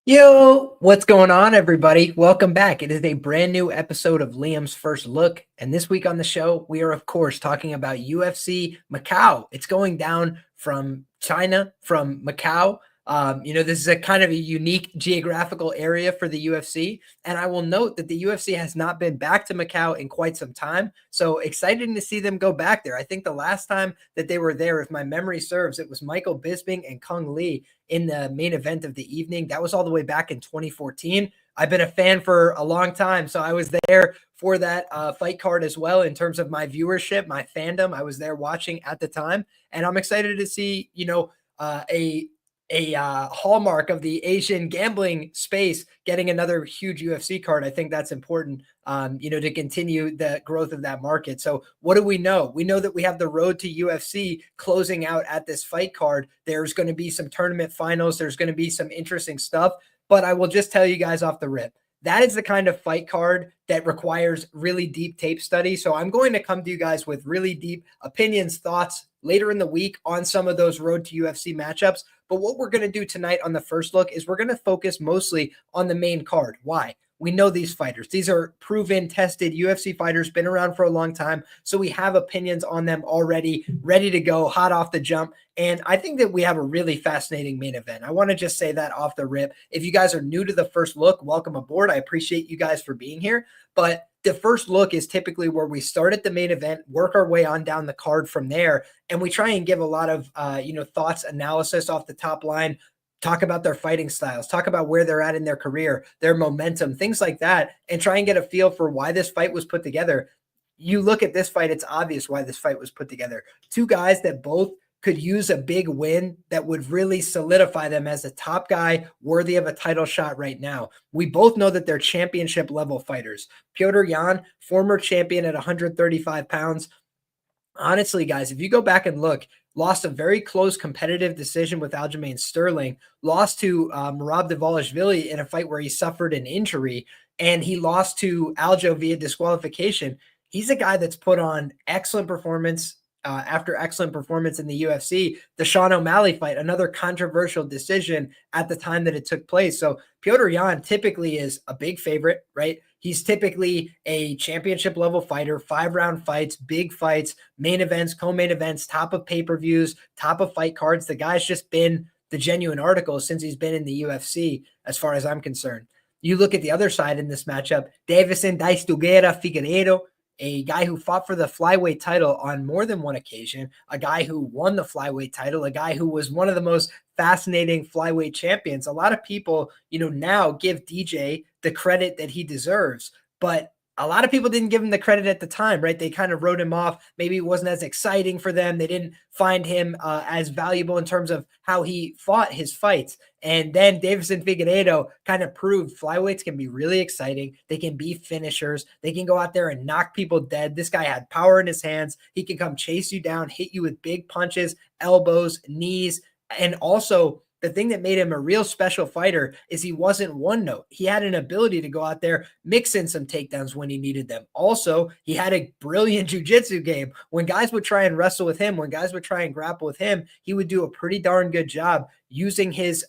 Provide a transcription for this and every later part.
Yo, what's going on, everybody? Welcome back. It is a brand new episode of Liam's First Look. And this week on the show, we are, of course, talking about UFC Macau. It's going down from China, from Macau. This is a kind of a unique geographical area for the UFC. And I will note that the UFC has not been back to Macau in quite some time. So excited to see them go back there. I think the last time that they were there, if my memory serves, it was Michael Bisping and Kung Lee in the main event of the evening. That was all the way back in 2014. I've been a fan for a long time, so I was there for that fight card as well in terms of my viewership, my fandom. I was there watching at the time, and I'm excited to see, a hallmark of the Asian gambling space getting another huge UFC card. I think that's important, to continue the growth of that market. So what do we know? We know that we have the road to UFC closing out at this fight card. There's going to be some tournament finals. There's going to be some interesting stuff, but I will just tell you guys off the rip, that is the kind of fight card that requires really deep tape study. So I'm going to come to you guys with really deep opinions, thoughts later in the week on some of those road to UFC matchups. But what we're going to do tonight on the first look is we're going to focus mostly on the main card. Why? We know these fighters. These are proven, tested UFC fighters, been around for a long time. So we have opinions on them already, ready to go, hot off the jump. And I think that we have a really fascinating main event. I want to just say that off the rip. If you guys are new to the first look, welcome aboard. I appreciate you guys for being here. But the first look is typically where we start at the main event, work our way on down the card from there, and we try and give a lot of thoughts, analysis off the top line, talk about their fighting styles, talk about where they're at in their career, their momentum, things like that, and try and get a feel for why this fight was put together. You look at this fight, it's obvious why this fight was put together. Two guys that both could use a big win that would really solidify them as a top guy worthy of a title shot right now. We both know that they're championship level fighters. Petr Yan, former champion at 135 pounds. Honestly, guys, if you go back and look, lost a very close competitive decision with Aljamain Sterling, lost to Merab Dvalishvili in a fight where he suffered an injury, and he lost to Aljo via disqualification. He's a guy that's put on excellent performance after excellent performance in the UFC. The Sean O'Malley fight, another controversial decision at the time that it took place. So Petr Yan typically is a big favorite, right? He's typically a championship level fighter, 5-round fights, big fights, main events, co-main events, top of pay-per-views, top of fight cards. The guy's just been the genuine article since he's been in the UFC, as far as I'm concerned. You look at the other side in this matchup, Deiveson Figueiredo, a guy who fought for the flyweight title on more than one occasion, a guy who won the flyweight title, a guy who was one of the most fascinating flyweight champions. A lot of people, now give DJ the credit that he deserves, but a lot of people didn't give him the credit at the time, right? They kind of wrote him off. Maybe it wasn't as exciting for them. They didn't find him as valuable in terms of how he fought his fights. And then Deiveson Figueiredo kind of proved flyweights can be really exciting. They can be finishers. They can go out there and knock people dead. This guy had power in his hands. He can come chase you down, hit you with big punches, elbows, knees, and also the thing that made him a real special fighter is he wasn't one note. He had an ability to go out there, mix in some takedowns when he needed them. Also, he had a brilliant jiu-jitsu game. When guys would try and wrestle with him, when guys would try and grapple with him, he would do a pretty darn good job using his,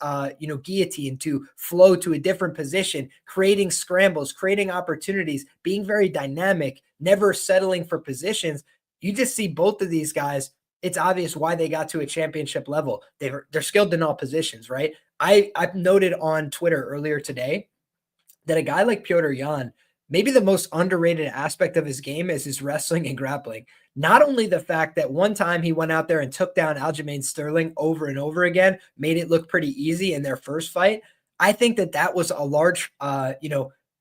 guillotine to flow to a different position, creating scrambles, creating opportunities, being very dynamic, never settling for positions. You just see both of these guys. It's obvious why they got to a championship level. They're skilled in all positions, right? I've noted on Twitter earlier today that a guy like Petr Yan, maybe the most underrated aspect of his game is his wrestling and grappling. Not only the fact that one time he went out there and took down Aljamain Sterling over and over again, made it look pretty easy in their first fight. I think that was a large,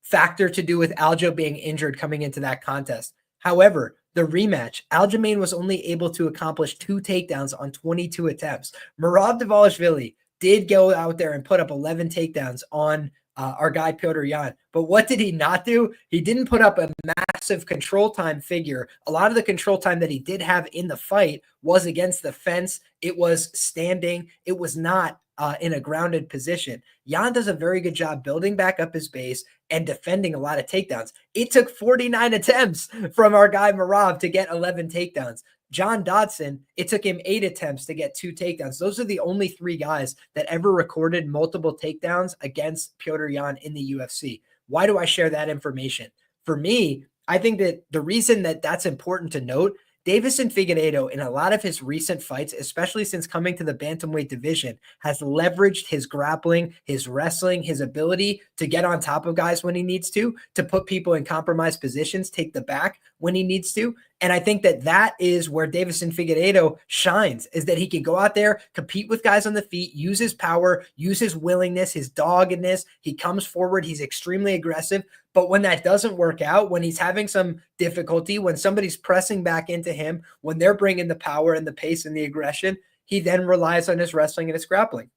factor to do with Aljo being injured coming into that contest. However, the rematch, Aljamain was only able to accomplish 2 takedowns on 22 attempts. Merab Dvalishvili did go out there and put up 11 takedowns on our guy Petr Yan. But what did he not do? He didn't put up a massive control time figure. A lot of the control time that he did have in the fight was against the fence. It was standing. It was not in a grounded position. Yan does a very good job building back up his base and defending a lot of takedowns. It took 49 attempts from our guy Merab to get 11 takedowns. John Dodson, it took him 8 attempts to get 2 takedowns. Those are the only 3 guys that ever recorded multiple takedowns against Petr Yan in the UFC. Why do I share that information? For me, I think that the reason that that's important to note, Deiveson Figueiredo, in a lot of his recent fights, especially since coming to the bantamweight division, has leveraged his grappling, his wrestling, his ability to get on top of guys when he needs to put people in compromised positions, take the back when he needs to. And I think that that is where Deiveson Figueiredo shines, is that he can go out there, compete with guys on the feet, use his power, use his willingness, his doggedness. He comes forward. He's extremely aggressive. But when that doesn't work out, when he's having some difficulty, when somebody's pressing back into him, when they're bringing the power and the pace and the aggression, he then relies on his wrestling and his grappling.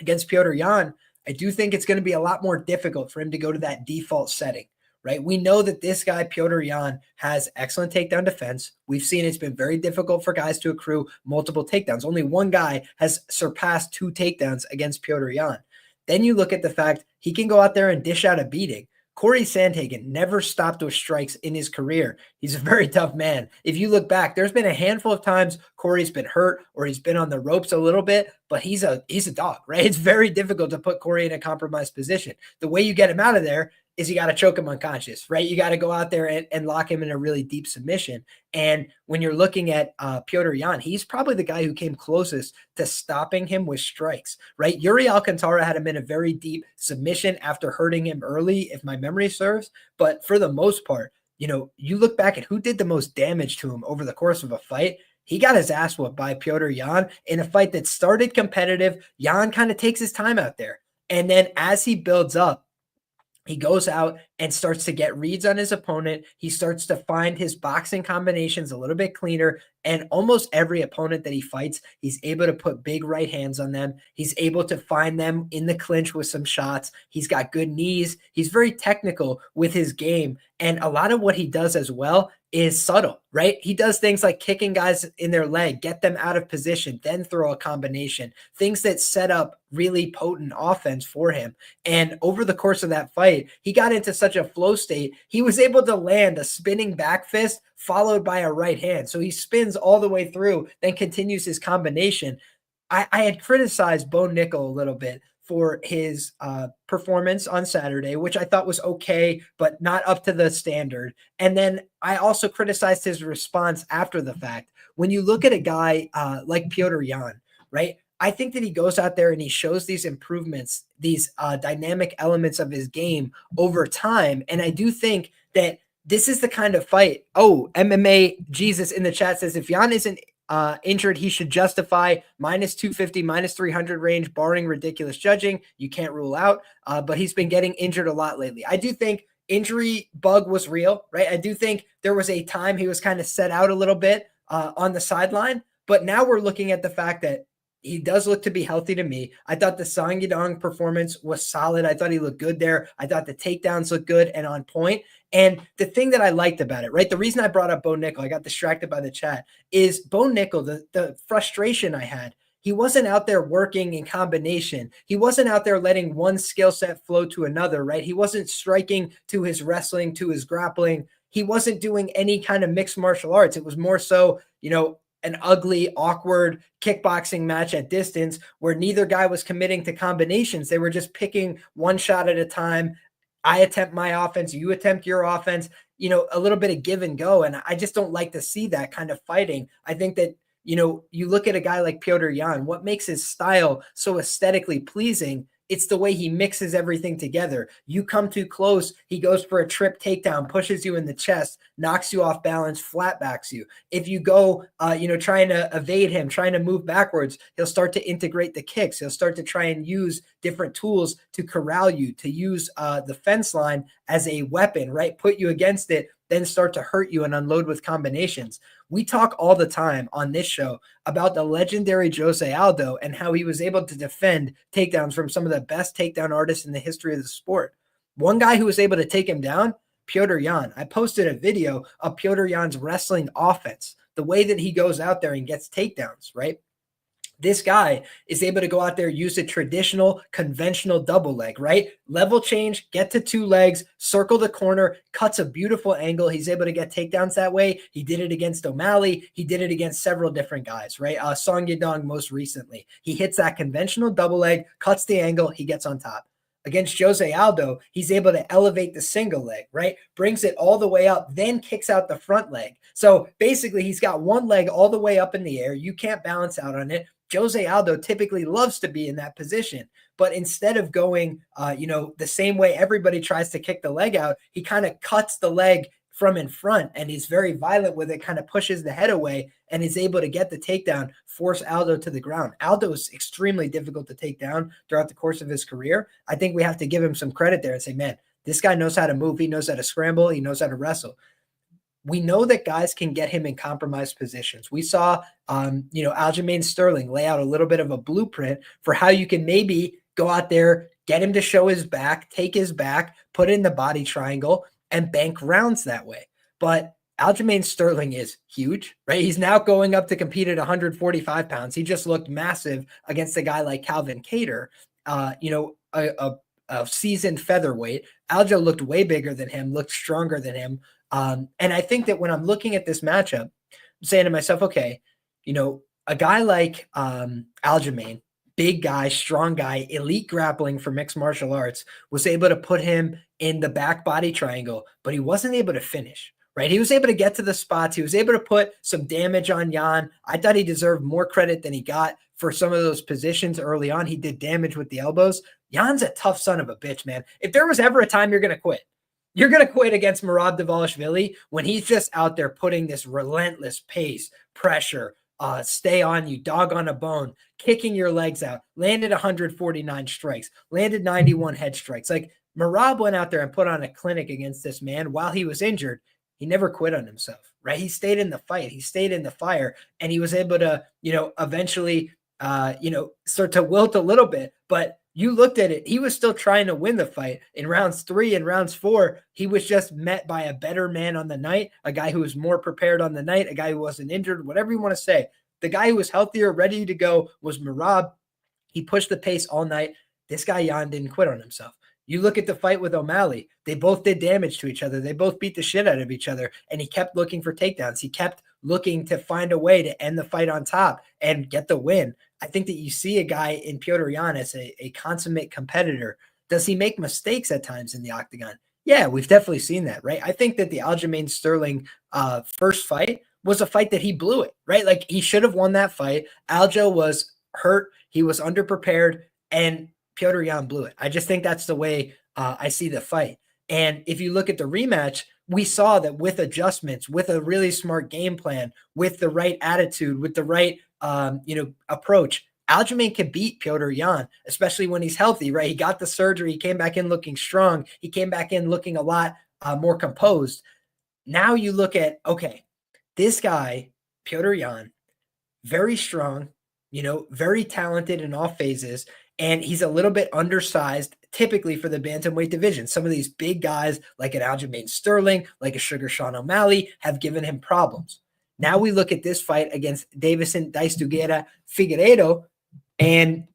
Against Petr Yan, I do think it's going to be a lot more difficult for him to go to that default setting, right? We know that this guy, Petr Yan, has excellent takedown defense. We've seen it's been very difficult for guys to accrue multiple takedowns. Only one guy has surpassed 2 takedowns against Petr Yan. Then you look at the fact he can go out there and dish out a beating. Corey Sandhagen never stopped with strikes in his career. He's a very tough man. If you look back, there's been a handful of times Corey's been hurt or he's been on the ropes a little bit, but he's a dog, right? It's very difficult to put Corey in a compromised position. The way you get him out of there is you got to choke him unconscious, right? You got to go out there and lock him in a really deep submission. And when you're looking at Petr Yan, he's probably the guy who came closest to stopping him with strikes, right? Yuri Alcantara had him in a very deep submission after hurting him early, if my memory serves. But for the most part, you know, you look back at who did the most damage to him over the course of a fight. He got his ass whooped by Petr Yan in a fight that started competitive. Yan kind of takes his time out there. And then as he builds up, he goes out and starts to get reads on his opponent. He starts to find his boxing combinations a little bit cleaner. And almost every opponent that he fights, he's able to put big right hands on them. He's able to find them in the clinch with some shots. He's got good knees. He's very technical with his game. And a lot of what he does as well is subtle, right? He does things like kicking guys in their leg, get them out of position, then throw a combination, things that set up really potent offense for him. And over the course of that fight, he got into such a flow state, he was able to land a spinning back fist followed by a right hand. So he spins all the way through, then continues his combination. I had criticized Bo Nickel a little bit for his performance on Saturday, which I thought was okay, but not up to the standard. And then I also criticized his response after the fact. When you look at a guy like Petr Yan, right? I think that he goes out there and he shows these improvements, these dynamic elements of his game over time. And I do think that this is the kind of fight. Oh, MMA Jesus in the chat says if Yan isn't injured, he should justify minus 250, minus 300 range, barring ridiculous judging. You can't rule out, but he's been getting injured a lot lately. I do think injury bug was real, right? I do think there was a time he was kind of set out a little bit on the sideline, but now we're looking at the fact that he does look to be healthy to me. I thought the Song Yadong performance was solid. I thought he looked good there. I thought the takedowns looked good and on point. And the thing that I liked about it, right, the reason I brought up Bo Nickel, I got distracted by the chat, is Bo Nickel, the frustration I had. He wasn't out there working in combination. He wasn't out there letting one skill set flow to another, right? He wasn't striking to his wrestling, to his grappling. He wasn't doing any kind of mixed martial arts. It was more so, an ugly, awkward kickboxing match at distance where neither guy was committing to combinations. They were just picking one shot at a time. I attempt my offense, you attempt your offense, a little bit of give and go. And I just don't like to see that kind of fighting. I think that, you look at a guy like Petr Yan, what makes his style so aesthetically pleasing? It's the way he mixes everything together. You come too close, he goes for a trip takedown, pushes you in the chest, knocks you off balance, flat backs you. If you go, trying to evade him, trying to move backwards, he'll start to integrate the kicks. He'll start to try and use different tools to corral you, to use the fence line as a weapon, right? Put you against it, then start to hurt you and unload with combinations. We talk all the time on this show about the legendary Jose Aldo and how he was able to defend takedowns from some of the best takedown artists in the history of the sport. One guy who was able to take him down, Petr Yan. I posted a video of Petr Yan's wrestling offense, the way that he goes out there and gets takedowns, right? This guy is able to go out there, use a traditional, conventional double leg, right? Level change, get to 2 legs, circle the corner, cuts a beautiful angle. He's able to get takedowns that way. He did it against O'Malley. He did it against several different guys, right? Song Yadong most recently. He hits that conventional double leg, cuts the angle, he gets on top. Against Jose Aldo, he's able to elevate the single leg, right? Brings it all the way up, then kicks out the front leg. So basically, he's got one leg all the way up in the air. You can't balance out on it. Jose Aldo typically loves to be in that position, but instead of going, the same way everybody tries to kick the leg out, he kind of cuts the leg from in front, and he's very violent with it, kind of pushes the head away, and is able to get the takedown, force Aldo to the ground. Aldo is extremely difficult to take down throughout the course of his career. I think we have to give him some credit there and say, man, this guy knows how to move. He knows how to scramble. He knows how to wrestle. We know that guys can get him in compromised positions. We saw, Aljamain Sterling lay out a little bit of a blueprint for how you can maybe go out there, get him to show his back, take his back, put in the body triangle, and bank rounds that way. But Aljamain Sterling is huge, right? He's now going up to compete at 145 pounds. He just looked massive against a guy like Calvin Kattar, a seasoned featherweight. Aljo looked way bigger than him, looked stronger than him. And I think that when I'm looking at this matchup, I'm saying to myself, okay, a guy like Aljamain, big guy, strong guy, elite grappling for mixed martial arts, was able to put him in the back body triangle, but he wasn't able to finish, right? He was able to get to the spots. He was able to put some damage on Jan. I thought he deserved more credit than he got for some of those positions early on. He did damage with the elbows. Jan's a tough son of a bitch, man. If there was ever a time you're going to quit, you're going to quit against Merab Dvalishvili when he's just out there putting this relentless pace, pressure, stay on you, dog on a bone, kicking your legs out, landed 149 strikes, landed 91 head strikes. Like, Merab went out there and put on a clinic against this man while he was injured. He never quit on himself, right? He stayed in the fight. He stayed in the fire, and he was able to, eventually, start to wilt a little bit. But you looked at it, he was still trying to win the fight. In rounds 3 and rounds 4, he was just met by a better man on the night, a guy who was more prepared on the night, a guy who wasn't injured, whatever you want to say. The guy who was healthier, ready to go, was Merab. He pushed the pace all night. This guy, Jan, didn't quit on himself. You look at the fight with O'Malley. They both did damage to each other. They both beat the shit out of each other, and he kept looking for takedowns. He kept looking to find a way to end the fight on top and get the win. I think that you see a guy in Petr Yan as a consummate competitor. Does he make mistakes at times in the octagon? Yeah, we've definitely seen that, right? I think that the Aljamain Sterling first fight was a fight that he blew it, right? Like, he should have won that fight. Aljo was hurt. He was underprepared, and Petr Yan blew it. I just think that's the way I see the fight. And if you look at the rematch, we saw that with adjustments, with a really smart game plan, with the right attitude, with the right approach, Aljamain can beat Petr Yan, especially when he's healthy, right? He got the surgery. He came back in looking strong. He came back in looking a lot more composed. Now you look at, okay, this guy, Petr Yan, very strong, very talented in all phases, and he's a little bit undersized typically for the bantamweight division. Some of these big guys like an Aljamain Sterling, like a Sugar Sean O'Malley, have given him problems. Now we look at this fight against Deiveson Figueiredo, and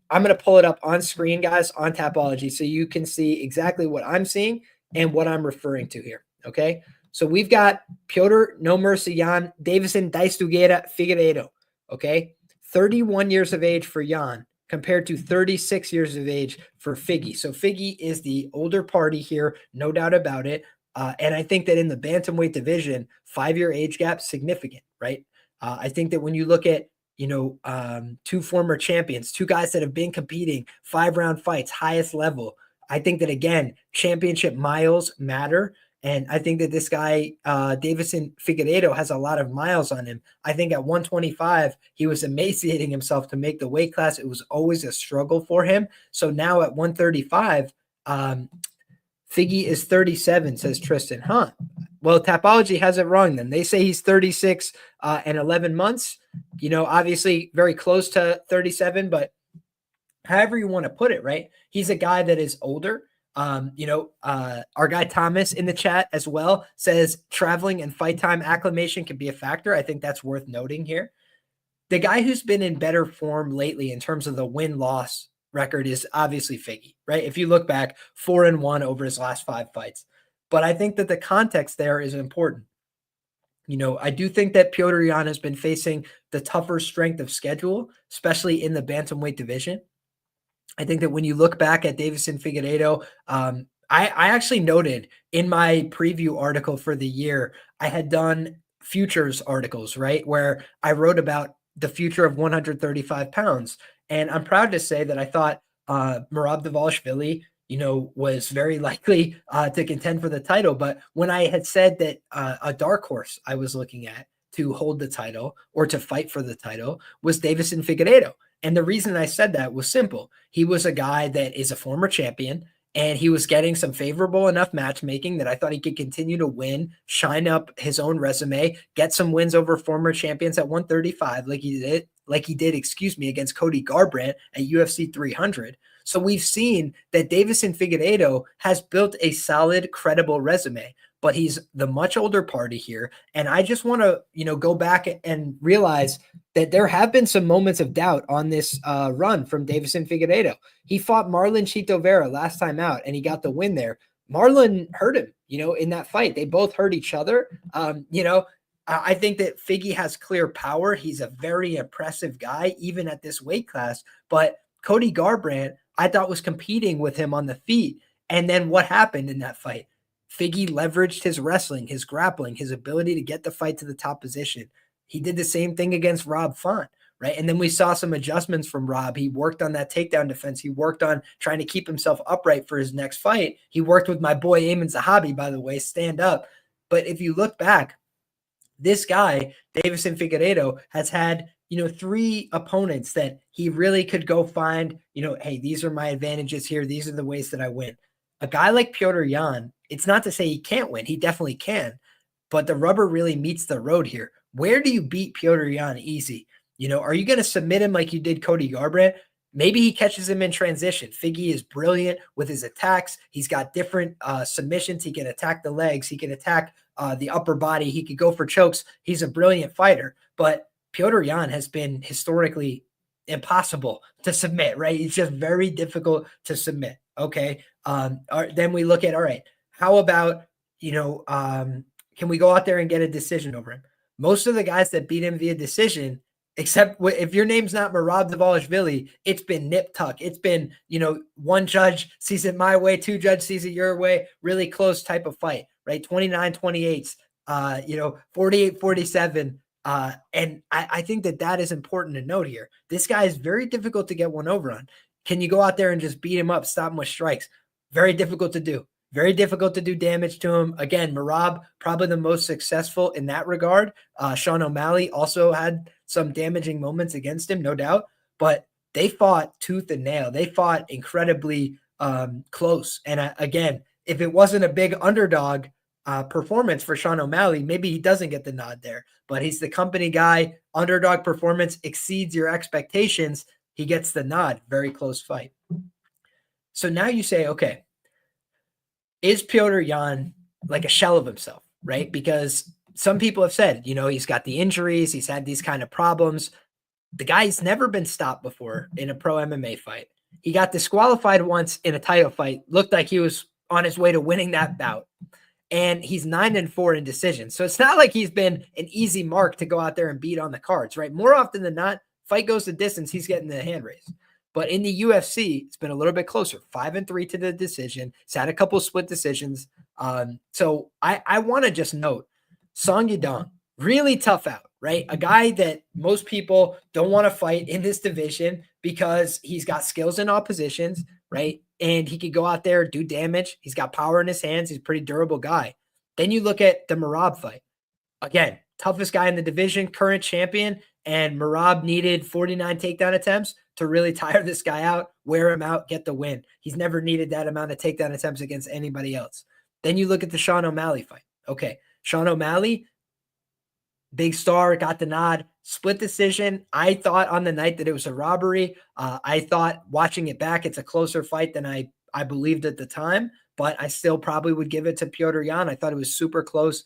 I'm going to pull it up on screen, guys, on Tapology, so you can see exactly what I'm seeing and what I'm referring to here, okay? So we've got Petr No Mercy Yan, Deiveson Figueiredo, okay? 31 years of age for Yan compared to 36 years of age for Figgy. So Figgy is the older party here, no doubt about it. And I think that in the bantamweight division, 5-year age gap, significant, right? I think that when you look at, two former champions, two guys that have been competing 5-round fights, highest level, I think that, again, championship miles matter. And I think that this guy, Deiveson Figueiredo, has a lot of miles on him. I think at 125, he was emaciating himself to make the weight class. It was always a struggle for him. So now at 135, Figgy is 37, says Tristan. Huh. Well, Tapology has it wrong then. They say he's 36 and 11 months. Obviously very close to 37, but however you want to put it, right? He's a guy that is older. Our guy Thomas in the chat as well says traveling and fight time acclimation can be a factor. I think that's worth noting here. the guy who's been in better form lately in terms of the win-loss record is obviously Figgy, right? If you look back, 4-1 over his last 5 fights. But I think that the context there is important. I do think that Petr Yan has been facing the tougher strength of schedule, especially in the bantamweight division. I think that when you look back at Deiveson Figueiredo, I actually noted in my preview article for the year, I had done futures articles, right, where I wrote about the future of 135 pounds. And I'm proud to say that I thought Merab Dvalishvili, was very likely to contend for the title. But when I had said that a dark horse I was looking at to hold the title or to fight for the title was Deiveson Figueiredo. And the reason I said that was simple. He was a guy that is a former champion, and he was getting some favorable enough matchmaking that I thought he could continue to win, shine up his own resume, get some wins over former champions at 135 like he did, against Cody Garbrandt at UFC 300. So we've seen that Deiveson Figueiredo has built a solid, credible resume, but he's the much older party here. And I just want to, go back and realize that there have been some moments of doubt on this run from Deiveson Figueiredo. He fought Marlon Chito Vera last time out, and he got the win there. Marlon hurt him, in that fight. They both hurt each other. I think that Figgy has clear power. He's a very impressive guy, even at this weight class. But Cody Garbrandt, I thought, was competing with him on the feet. And then what happened in that fight? Figgy leveraged his wrestling, his grappling, his ability to get the fight to the top position. He did the same thing against Rob Font, right? And then we saw some adjustments from Rob. He worked on that takedown defense. He worked on trying to keep himself upright for his next fight. He worked with my boy Ayman Zahabi, by the way, stand up. But if you look back, this guy, Deiveson Figueiredo, has had, 3 opponents that he really could go find, hey, these are my advantages here. These are the ways that I win. A guy like Petr Yan, it's not to say he can't win. He definitely can. But the rubber really meets the road here. Where do you beat Petr Yan easy? Are you going to submit him like you did Cody Garbrandt? Maybe he catches him in transition. Figgy is brilliant with his attacks. He's got different submissions. He can attack the legs. He can attack the upper body. He could go for chokes. He's a brilliant fighter. But Petr Yan has been historically impossible to submit, right? It's just very difficult to submit. Okay. Then we look at, all right, how about, can we go out there and get a decision over him? Most of the guys that beat him via decision, except if your name's not Merab Dvalishvili, it's been nip tuck. It's been, one judge sees it my way, 2 judge sees it your way, really close type of fight, right? 29-28, 48-47. And I think that is important to note here. This guy is very difficult to get one over on. Can you go out there and just beat him up, stop him with strikes? Very difficult to do. Very difficult to do damage to him. Again, Merab, probably the most successful in that regard. Sean O'Malley also had some damaging moments against him, no doubt. But they fought tooth and nail. They fought incredibly close. And again, if it wasn't a big underdog performance for Sean O'Malley, maybe he doesn't get the nod there. But he's the company guy. Underdog performance exceeds your expectations. He gets the nod. Very close fight. So now you say, okay, is Petr Yan like a shell of himself, right? Because some people have said, he's got the injuries, he's had these kind of problems. The guy's never been stopped before in a pro MMA fight. He got disqualified once in a title fight, looked like he was on his way to winning that bout. And he's 9-4 in decisions. So it's not like he's been an easy mark to go out there and beat on the cards, right? More often than not, fight goes the distance, he's getting the hand raise. But in the UFC, it's been a little bit closer, 5-3 to the decision. It's had a couple split decisions. So I want to just note, Song Yadong, really tough out, right? A guy that most people don't want to fight in this division because he's got skills in all positions, right? And he could go out there, do damage. He's got power in his hands. He's a pretty durable guy. Then you look at the Merab fight. Again, toughest guy in the division, current champion, and Merab needed 49 takedown attempts to really tire this guy out, wear him out, get the win. He's never needed that amount of takedown attempts against anybody else. Then you look at the Sean O'Malley fight. Okay, Sean O'Malley, big star, got the nod, split decision. I thought on the night that it was a robbery. I thought watching it back, it's a closer fight than I believed at the time, but I still probably would give it to Petr Yan. I thought it was super close.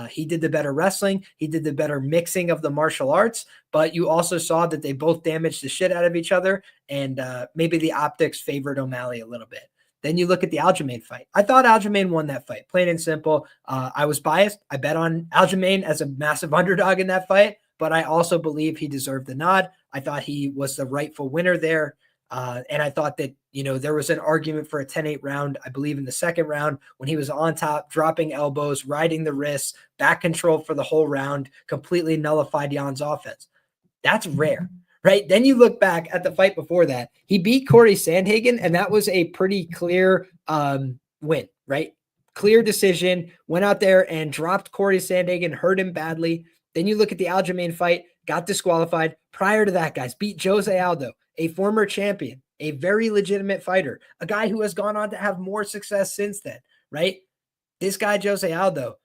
He did the better wrestling. He did the better mixing of the martial arts, but you also saw that they both damaged the shit out of each other, and maybe the optics favored O'Malley a little bit. Then you look at the Aljamain fight. I thought Aljamain won that fight, plain and simple. I was biased. I bet on Aljamain as a massive underdog in that fight, but I also believe he deserved the nod. I thought he was the rightful winner there. And I thought that, there was an argument for a 10-8 round, I believe in the second round, when he was on top, dropping elbows, riding the wrists, back control for the whole round, completely nullified Jan's offense. That's rare, right? Then you look back at the fight before that. He beat Corey Sandhagen, and that was a pretty clear win, right? Clear decision, went out there and dropped Corey Sandhagen, hurt him badly. Then you look at the Aljamain fight, got disqualified. Prior to that, guys, beat Jose Aldo, a former champion, a very legitimate fighter, a guy who has gone on to have more success since then, right? This guy, Jose Aldo,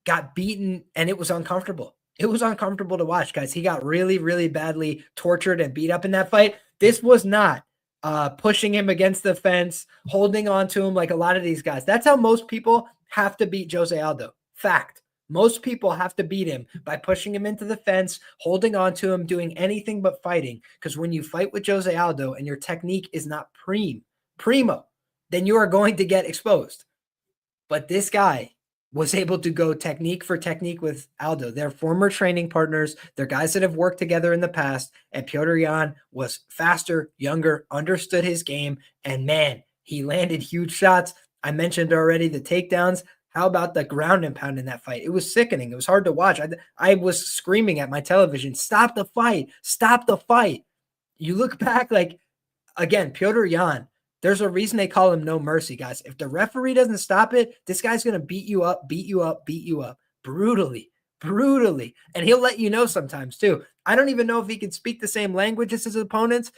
got beaten, and it was uncomfortable. It was uncomfortable to watch, guys. He got really, really badly tortured and beat up in that fight. This was not pushing him against the fence, holding on to him like a lot of these guys. That's how most people have to beat Jose Aldo. Fact. Most people have to beat him by pushing him into the fence, holding on to him, doing anything but fighting. Because when you fight with Jose Aldo and your technique is not primo, then you are going to get exposed. But this guy was able to go technique for technique with Aldo. They're former training partners. They're guys that have worked together in the past. And Petr Yan was faster, younger, understood his game. And man, he landed huge shots. I mentioned already the takedowns. How about the ground and pound in that fight? It was sickening. It was hard to watch. I was screaming at my television, stop the fight, stop the fight. You look back, again, Petr Yan, there's a reason they call him No Mercy, guys. If the referee doesn't stop it, this guy's going to beat you up brutally. And he'll let you know sometimes too. I don't even know if he can speak the same language as his opponents,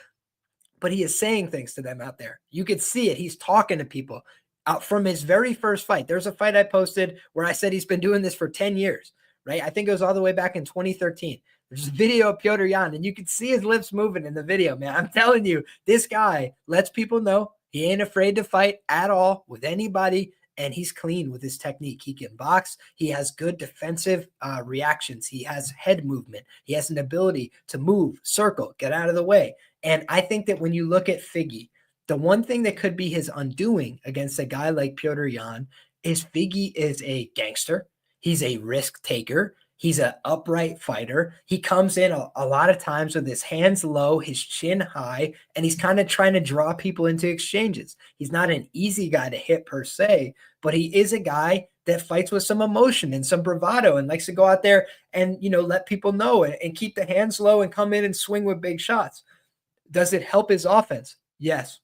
but he is saying things to them out there. You could see it. He's talking to people. Out from his very first fight. There's a fight I posted where I said he's been doing this for 10 years, right? I think it was all the way back in 2013. There's a video of Petr Yan, and you can see his lips moving in the video, man. I'm telling you, this guy lets people know he ain't afraid to fight at all with anybody, and he's clean with his technique. He can box. He has good defensive reactions. He has head movement. He has an ability to move, circle, get out of the way. And I think that when you look at Figgy, the one thing that could be his undoing against a guy like Petr Yan is Figgy is a gangster. He's a risk taker. He's an upright fighter. He comes in a lot of times with his hands low, his chin high, and he's kind of trying to draw people into exchanges. He's not an easy guy to hit per se, but he is a guy that fights with some emotion and some bravado and likes to go out there and, let people know and keep the hands low and come in and swing with big shots. Does it help his offense? Yes.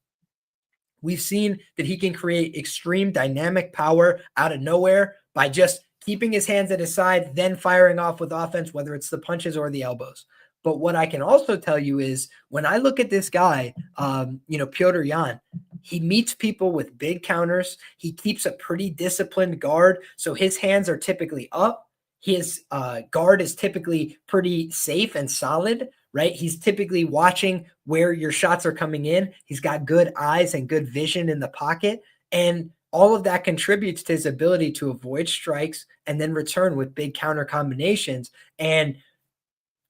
We've seen that he can create extreme dynamic power out of nowhere by just keeping his hands at his side, then firing off with offense, whether it's the punches or the elbows. But what I can also tell you is when I look at this guy, Petr Yan, he meets people with big counters. He keeps a pretty disciplined guard. So his hands are typically up. His guard is typically pretty safe and solid, right? He's typically watching where your shots are coming in. He's got good eyes and good vision in the pocket. And all of that contributes to his ability to avoid strikes and then return with big counter combinations. And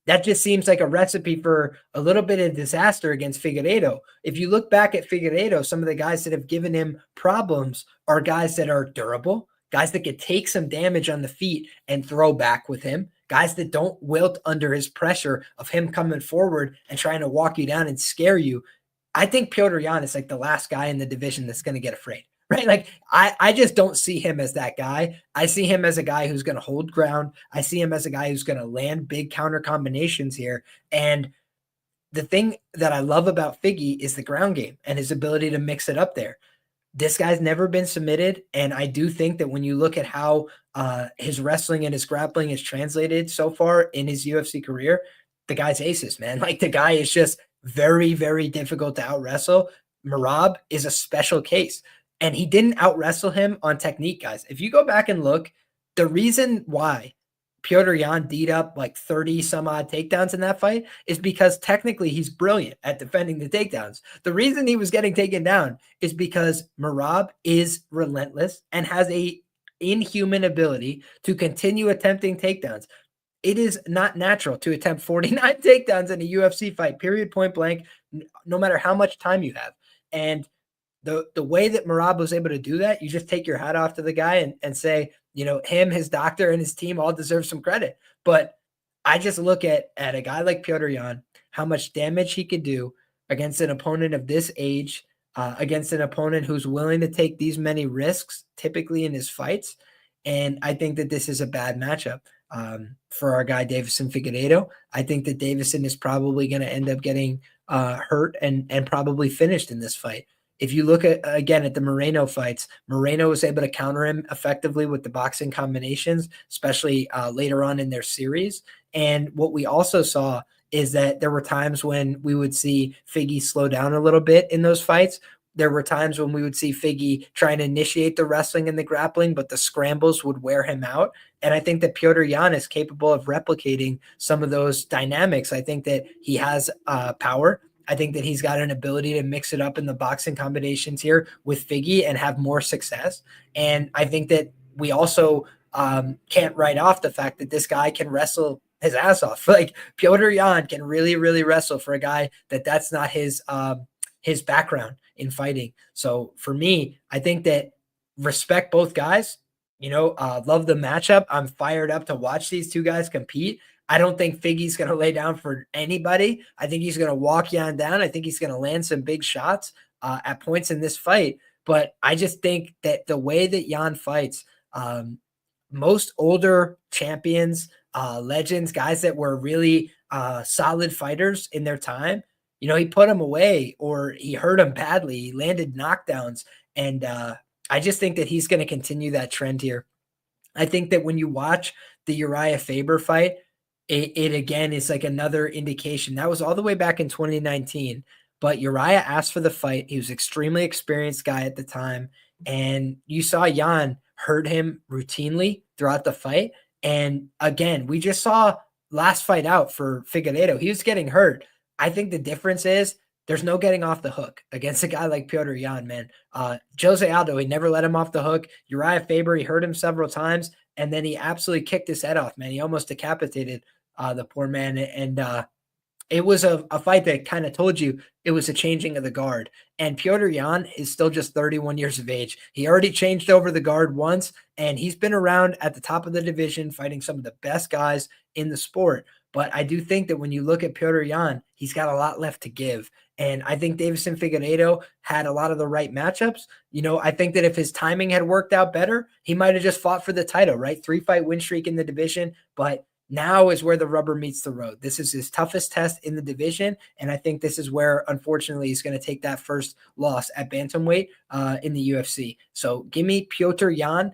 that just seems like a recipe for a little bit of disaster against Figueiredo. If you look back at Figueiredo, some of the guys that have given him problems are guys that are durable, guys that could take some damage on the feet and throw back with him, guys that don't wilt under his pressure of him coming forward and trying to walk you down and scare you. I think Petr Yan is like the last guy in the division that's going to get afraid, right? Like I just don't see him as that guy. I see him as a guy who's going to hold ground. I see him as a guy who's going to land big counter combinations here. And the thing that I love about Figgy is the ground game and his ability to mix it up there. This guy's never been submitted, and I do think that when you look at how his wrestling and his grappling is translated so far in his UFC career, the guy's aces, man. Like the guy is just very, very difficult to out-wrestle. Merab is a special case, and he didn't out-wrestle him on technique, guys. If you go back and look, the reason why Petr Yan beat up like 30 some odd takedowns in that fight is because technically he's brilliant at defending the takedowns. The reason he was getting taken down is because Merab is relentless and has a inhuman ability to continue attempting takedowns. It is not natural to attempt 49 takedowns in a UFC fight, period, point blank, no matter how much time you have. And the way that Merab was able to do that, you just take your hat off to the guy and say, him, his doctor, and his team all deserve some credit. But I just look at a guy like Petr Yan, how much damage he could do against an opponent of this age, against an opponent who's willing to take these many risks, typically in his fights. And I think that this is a bad matchup for our guy, Deiveson Figueiredo. I think that Deiveson is probably going to end up getting hurt and probably finished in this fight. If you look at, again, at the Moreno fights, Moreno was able to counter him effectively with the boxing combinations, especially later on in their series. And what we also saw is that there were times when we would see Figgy slow down a little bit in those fights. There were times when we would see Figgy trying to initiate the wrestling and the grappling, but the scrambles would wear him out. And I think that Petr Yan is capable of replicating some of those dynamics. I think that he has power. I think that he's got an ability to mix it up in the boxing combinations here with Figgy and have more success. And I think that we also can't write off the fact that this guy can wrestle his ass off. Like Petr Yan can really, really wrestle for a guy that's not his background in fighting. So for me, I think that respect both guys, love the matchup. I'm fired up to watch these two guys compete. I don't think Figgy's going to lay down for anybody. I think he's going to walk Yan down. I think he's going to land some big shots at points in this fight. But I just think that the way that Yan fights, most older champions, legends, guys that were really solid fighters in their time, he put him away or he hurt him badly. He landed knockdowns. And I just think that he's going to continue that trend here. I think that when you watch the Uriah Faber fight, it again is like another indication. That was all the way back in 2019. But Uriah asked for the fight. He was an extremely experienced guy at the time. And you saw Yan hurt him routinely throughout the fight. And again, we just saw last fight out for Figueiredo. He was getting hurt. I think the difference is there's no getting off the hook against a guy like Petr Yan, man. Jose Aldo, he never let him off the hook. Uriah Faber, he hurt him several times. And then he absolutely kicked his head off, man. He almost decapitated the poor man. And it was a fight that kind of told you it was a changing of the guard. And Petr Yan is still just 31 years of age. He already changed over the guard once, and he's been around at the top of the division fighting some of the best guys in the sport. But I do think that when you look at Petr Yan, he's got a lot left to give. And I think Deiveson Figueiredo had a lot of the right matchups. I think that if his timing had worked out better, he might have just fought for the title, right? 3-fight win streak in the division. But now is where the rubber meets the road. This is his toughest test in the division. And I think this is where, unfortunately, he's going to take that first loss at bantamweight in the UFC. So give me Petr Yan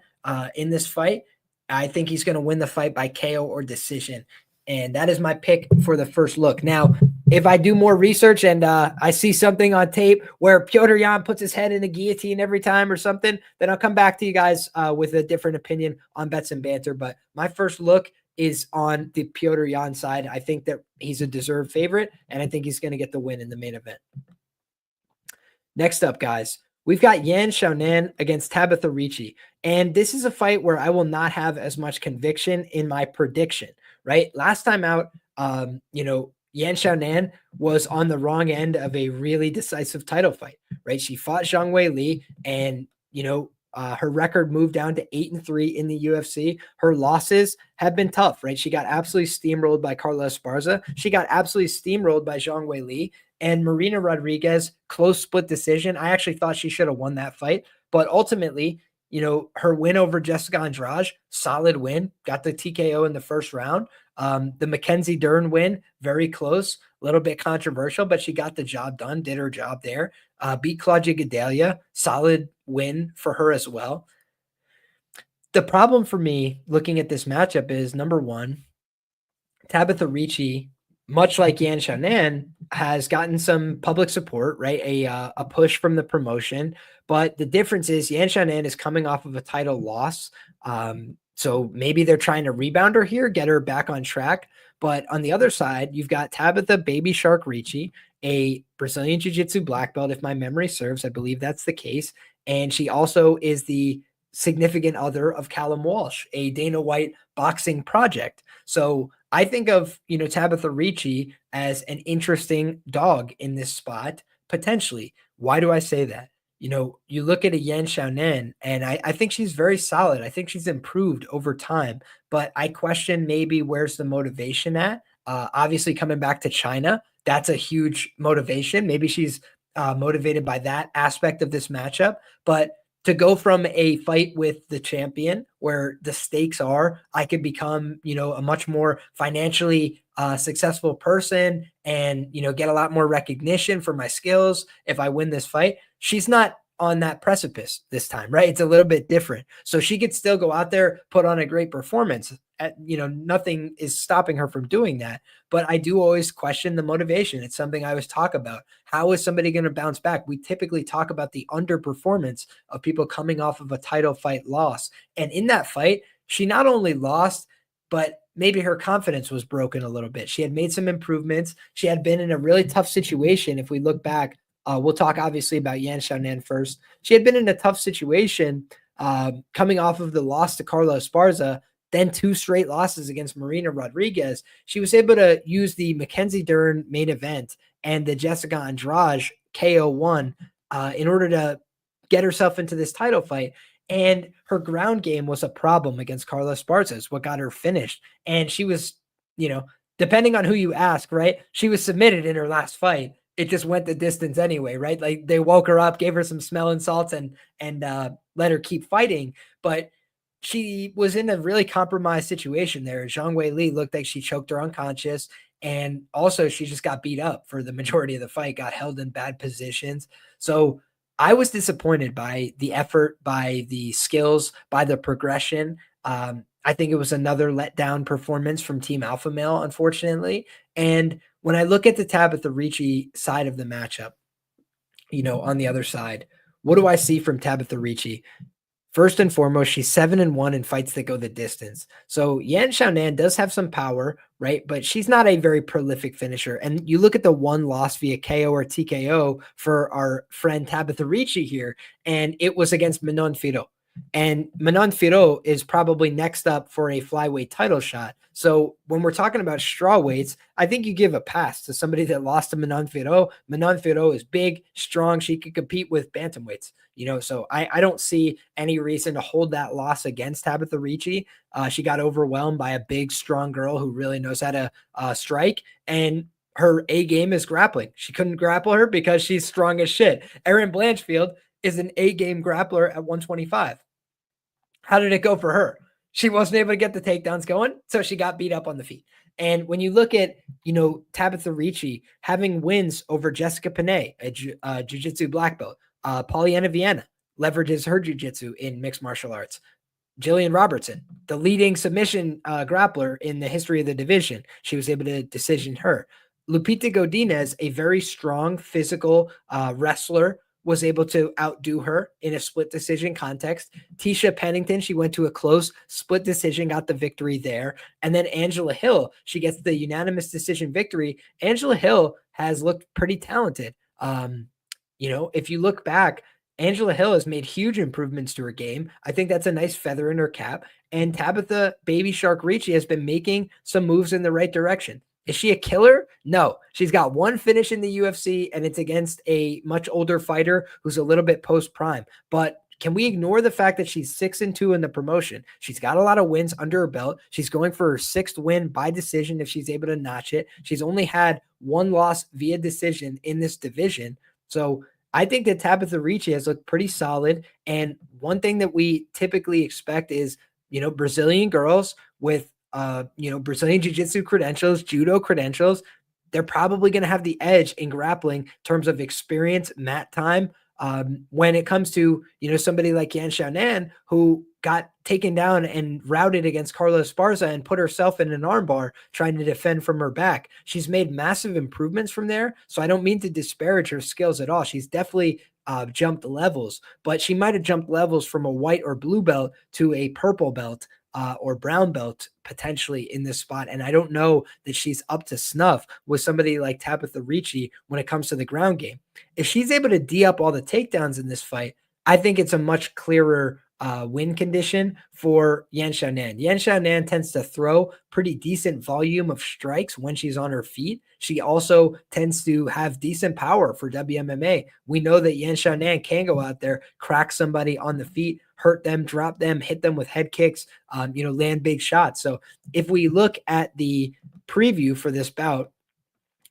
in this fight. I think he's going to win the fight by KO or decision. And that is my pick for the first look. Now, if I do more research and I see something on tape where Petr Yan puts his head in a guillotine every time or something, then I'll come back to you guys with a different opinion on bets and banter. But my first look is on the Petr Yan side. I think that he's a deserved favorite, and I think he's going to get the win in the main event. Next up, guys, we've got Yan Xiaonan against Tabatha Ricci. And this is a fight where I will not have as much conviction in my prediction, right? Last time out, Yan Xiaonan was on the wrong end of a really decisive title fight, right? She fought Zhang Weili, and, her record moved down to 8-3 in the UFC. Her losses have been tough, right? She got absolutely steamrolled by Carla Esparza. She got absolutely steamrolled by Zhang Weili. And Marina Rodriguez, close split decision. I actually thought she should have won that fight. But ultimately, her win over Jessica Andrade, solid win, got the TKO in the first round. The Mackenzie Dern win, very close, a little bit controversial, but she got the job done, did her job there. Beat Claudia Gadelha, solid win for her as well. The problem for me looking at this matchup is, number one, Tabatha Ricci, much like Yan Xiaonan, has gotten some public support, right? A push from the promotion. But the difference is Yan Xiaonan is coming off of a title loss. So maybe they're trying to rebound her here, get her back on track. But on the other side, you've got Tabatha Baby Shark Ricci, a Brazilian Jiu-Jitsu black belt, if my memory serves. I believe that's the case. And she also is the significant other of Callum Walsh, a Dana White boxing project. So I think of, Tabatha Ricci as an interesting dog in this spot, potentially. Why do I say that? You look at a Yan Xiaonan, and I think she's very solid. I think she's improved over time, but I question maybe where's the motivation at. Obviously, coming back to China, that's a huge motivation. Maybe she's motivated by that aspect of this matchup, but to go from a fight with the champion where the stakes are, I could become, a much more financially successful person and, get a lot more recognition for my skills if I win this fight. She's not on that precipice this time, right? It's a little bit different. So she could still go out there, put on a great performance. Nothing is stopping her from doing that. But I do always question the motivation. It's something I always talk about. How is somebody going to bounce back? We typically talk about the underperformance of people coming off of a title fight loss. And in that fight, she not only lost, but maybe her confidence was broken a little bit. She had made some improvements. She had been in a really tough situation. If we look back, we'll talk obviously about Yan Xiaonan first. She had been in a tough situation coming off of the loss to Carla Esparza, then 2 straight losses against Marina Rodriguez. She was able to use the Mackenzie Dern main event and the Jessica Andrade KO1 in order to get herself into this title fight. And her ground game was a problem against Carla Esparza. It's what got her finished. And she was, depending on who you ask, right? She was submitted in her last fight. It just went the distance anyway, right? Like they woke her up, gave her some smelling salts and let her keep fighting. But she was in a really compromised situation there. Zhang Weili looked like she choked her unconscious. And also she just got beat up for the majority of the fight, got held in bad positions. So I was disappointed by the effort, by the skills, by the progression. I think it was another letdown performance from Team Alpha Male, unfortunately. And when I look at the Tabatha Ricci side of the matchup, on the other side, what do I see from Tabatha Ricci? First and foremost, she's 7-1 in fights that go the distance. So Yan Xiaonan does have some power, right? But she's not a very prolific finisher. And you look at the one loss via KO or TKO for our friend Tabatha Ricci here, and it was against Manon Fiorot. And Manon Fiorot is probably next up for a flyweight title shot. So when we're talking about straw weights, I think you give a pass to somebody that lost to Manon Fiorot. Manon Fiorot is big, strong. She could compete with bantamweights, so I don't see any reason to hold that loss against Tabatha Ricci. She got overwhelmed by a big, strong girl who really knows how to strike. And her A game is grappling. She couldn't grapple her because she's strong as shit. Erin Blanchfield is an A game grappler at 125. How did it go for her? She wasn't able to get the takedowns going, so she got beat up on the feet. And when you look at, Tabatha Ricci having wins over Jessica Panay, a jiu-jitsu black belt, Polyana Viana leverages her jiu-jitsu in mixed martial arts. Jillian Robertson, the leading submission grappler in the history of the division, she was able to decision her. Lupita Godinez, a very strong physical wrestler, was able to outdo her in a split decision context. Tisha Pennington, she went to a close split decision, got the victory there. And then Angela Hill, she gets the unanimous decision victory. Angela Hill has looked pretty talented. If you look back, Angela Hill has made huge improvements to her game. I think that's a nice feather in her cap. And Tabatha Baby Shark Ricci has been making some moves in the right direction. Is she a killer? No. She's got one finish in the UFC, and it's against a much older fighter who's a little bit post-prime. But can we ignore the fact that she's 6-2 in the promotion? She's got a lot of wins under her belt. She's going for her 6th win by decision if she's able to notch it. She's only had one loss via decision in this division. So I think that Tabatha Ricci has looked pretty solid. And one thing that we typically expect is, Brazilian girls with Brazilian Jiu-Jitsu credentials, judo credentials, they're probably going to have the edge in grappling in terms of experience, mat time. When it comes to, somebody like Yan Xiaonan, who got taken down and routed against Carla Esparza and put herself in an armbar trying to defend from her back. She's made massive improvements from there. So I don't mean to disparage her skills at all. She's definitely jumped levels, but she might have jumped levels from a white or blue belt to a purple belt or brown belt potentially in this spot. And I don't know that she's up to snuff with somebody like Tabatha Ricci when it comes to the ground game. If she's able to D up all the takedowns in this fight, I think it's a much clearer win condition for Yan Xiaonan. Yan Xiaonan tends to throw pretty decent volume of strikes when she's on her feet. She also tends to have decent power for WMMA. We know that Yan Xiaonan can go out there, crack somebody on the feet, hurt them, drop them, hit them with head kicks, land big shots. So if we look at the preview for this bout,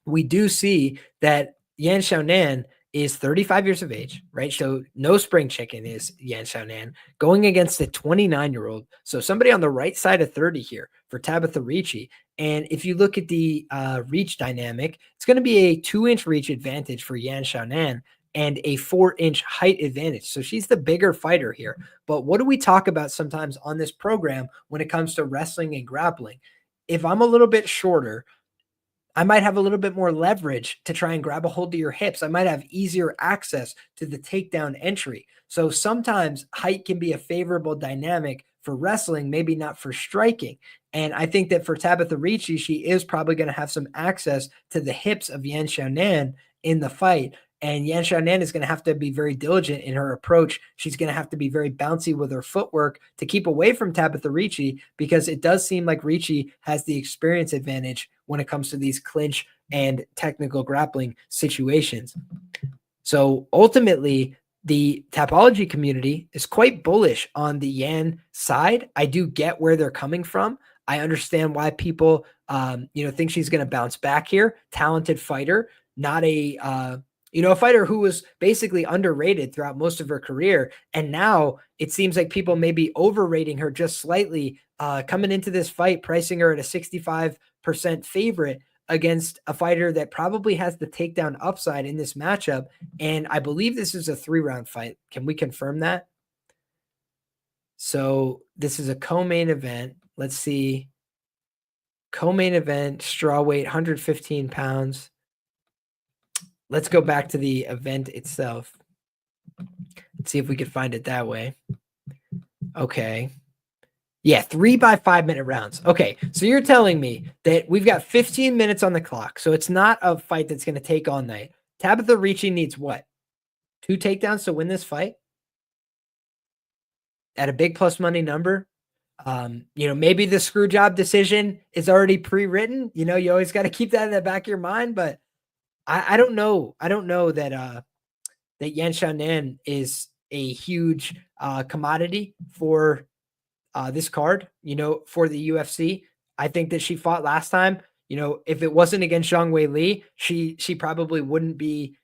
we do see that Yan Xiaonan is 35 years of age, right? So no spring chicken is Yan Xiaonan going against a 29-year-old. So somebody on the right side of 30 here for Tabatha Ricci. And if you look at the reach dynamic, it's going to be a 2-inch reach advantage for Yan Xiaonan and a 4-inch height advantage. So she's the bigger fighter here. But what do we talk about sometimes on this program when it comes to wrestling and grappling? If I'm a little bit shorter, I might have a little bit more leverage to try and grab a hold of your hips. I might have easier access to the takedown entry. So sometimes height can be a favorable dynamic for wrestling, maybe not for striking. And I think that for Tabatha Ricci, she is probably going to have some access to the hips of Yan Xiaonan in the fight. And Yan Xiaonan is going to have to be very diligent in her approach. She's going to have to be very bouncy with her footwork to keep away from Tabatha Ricci, because it does seem like Ricci has the experience advantage when it comes to these clinch and technical grappling situations. So ultimately, the Tapology community is quite bullish on the Yan side. I do get where they're coming from. I understand why people, think she's going to bounce back here. Talented fighter, not a fighter who was basically underrated throughout most of her career. And now it seems like people may be overrating her just slightly, coming into this fight, pricing her at a 65% favorite against a fighter that probably has the takedown upside in this matchup. And I believe this is a 3-round fight. Can we confirm that? So this is a co-main event. Let's see. Co-main event, straw weight, 115 pounds. Let's go back to the event itself. Let's see if we could find it that way. Okay. Yeah, 3 by 5 minute rounds. Okay, so you're telling me that we've got 15 minutes on the clock, so it's not a fight that's going to take all night. Tabatha Ricci needs what? 2 takedowns to win this fight? At a big plus money number? Maybe the screw job decision is already pre-written. You always got to keep that in the back of your mind, but I don't know. I don't know that that Yan Xiaonan is a huge commodity for this card, for the UFC. I think that she fought last time. If it wasn't against Zhang Weili, she probably wouldn't be,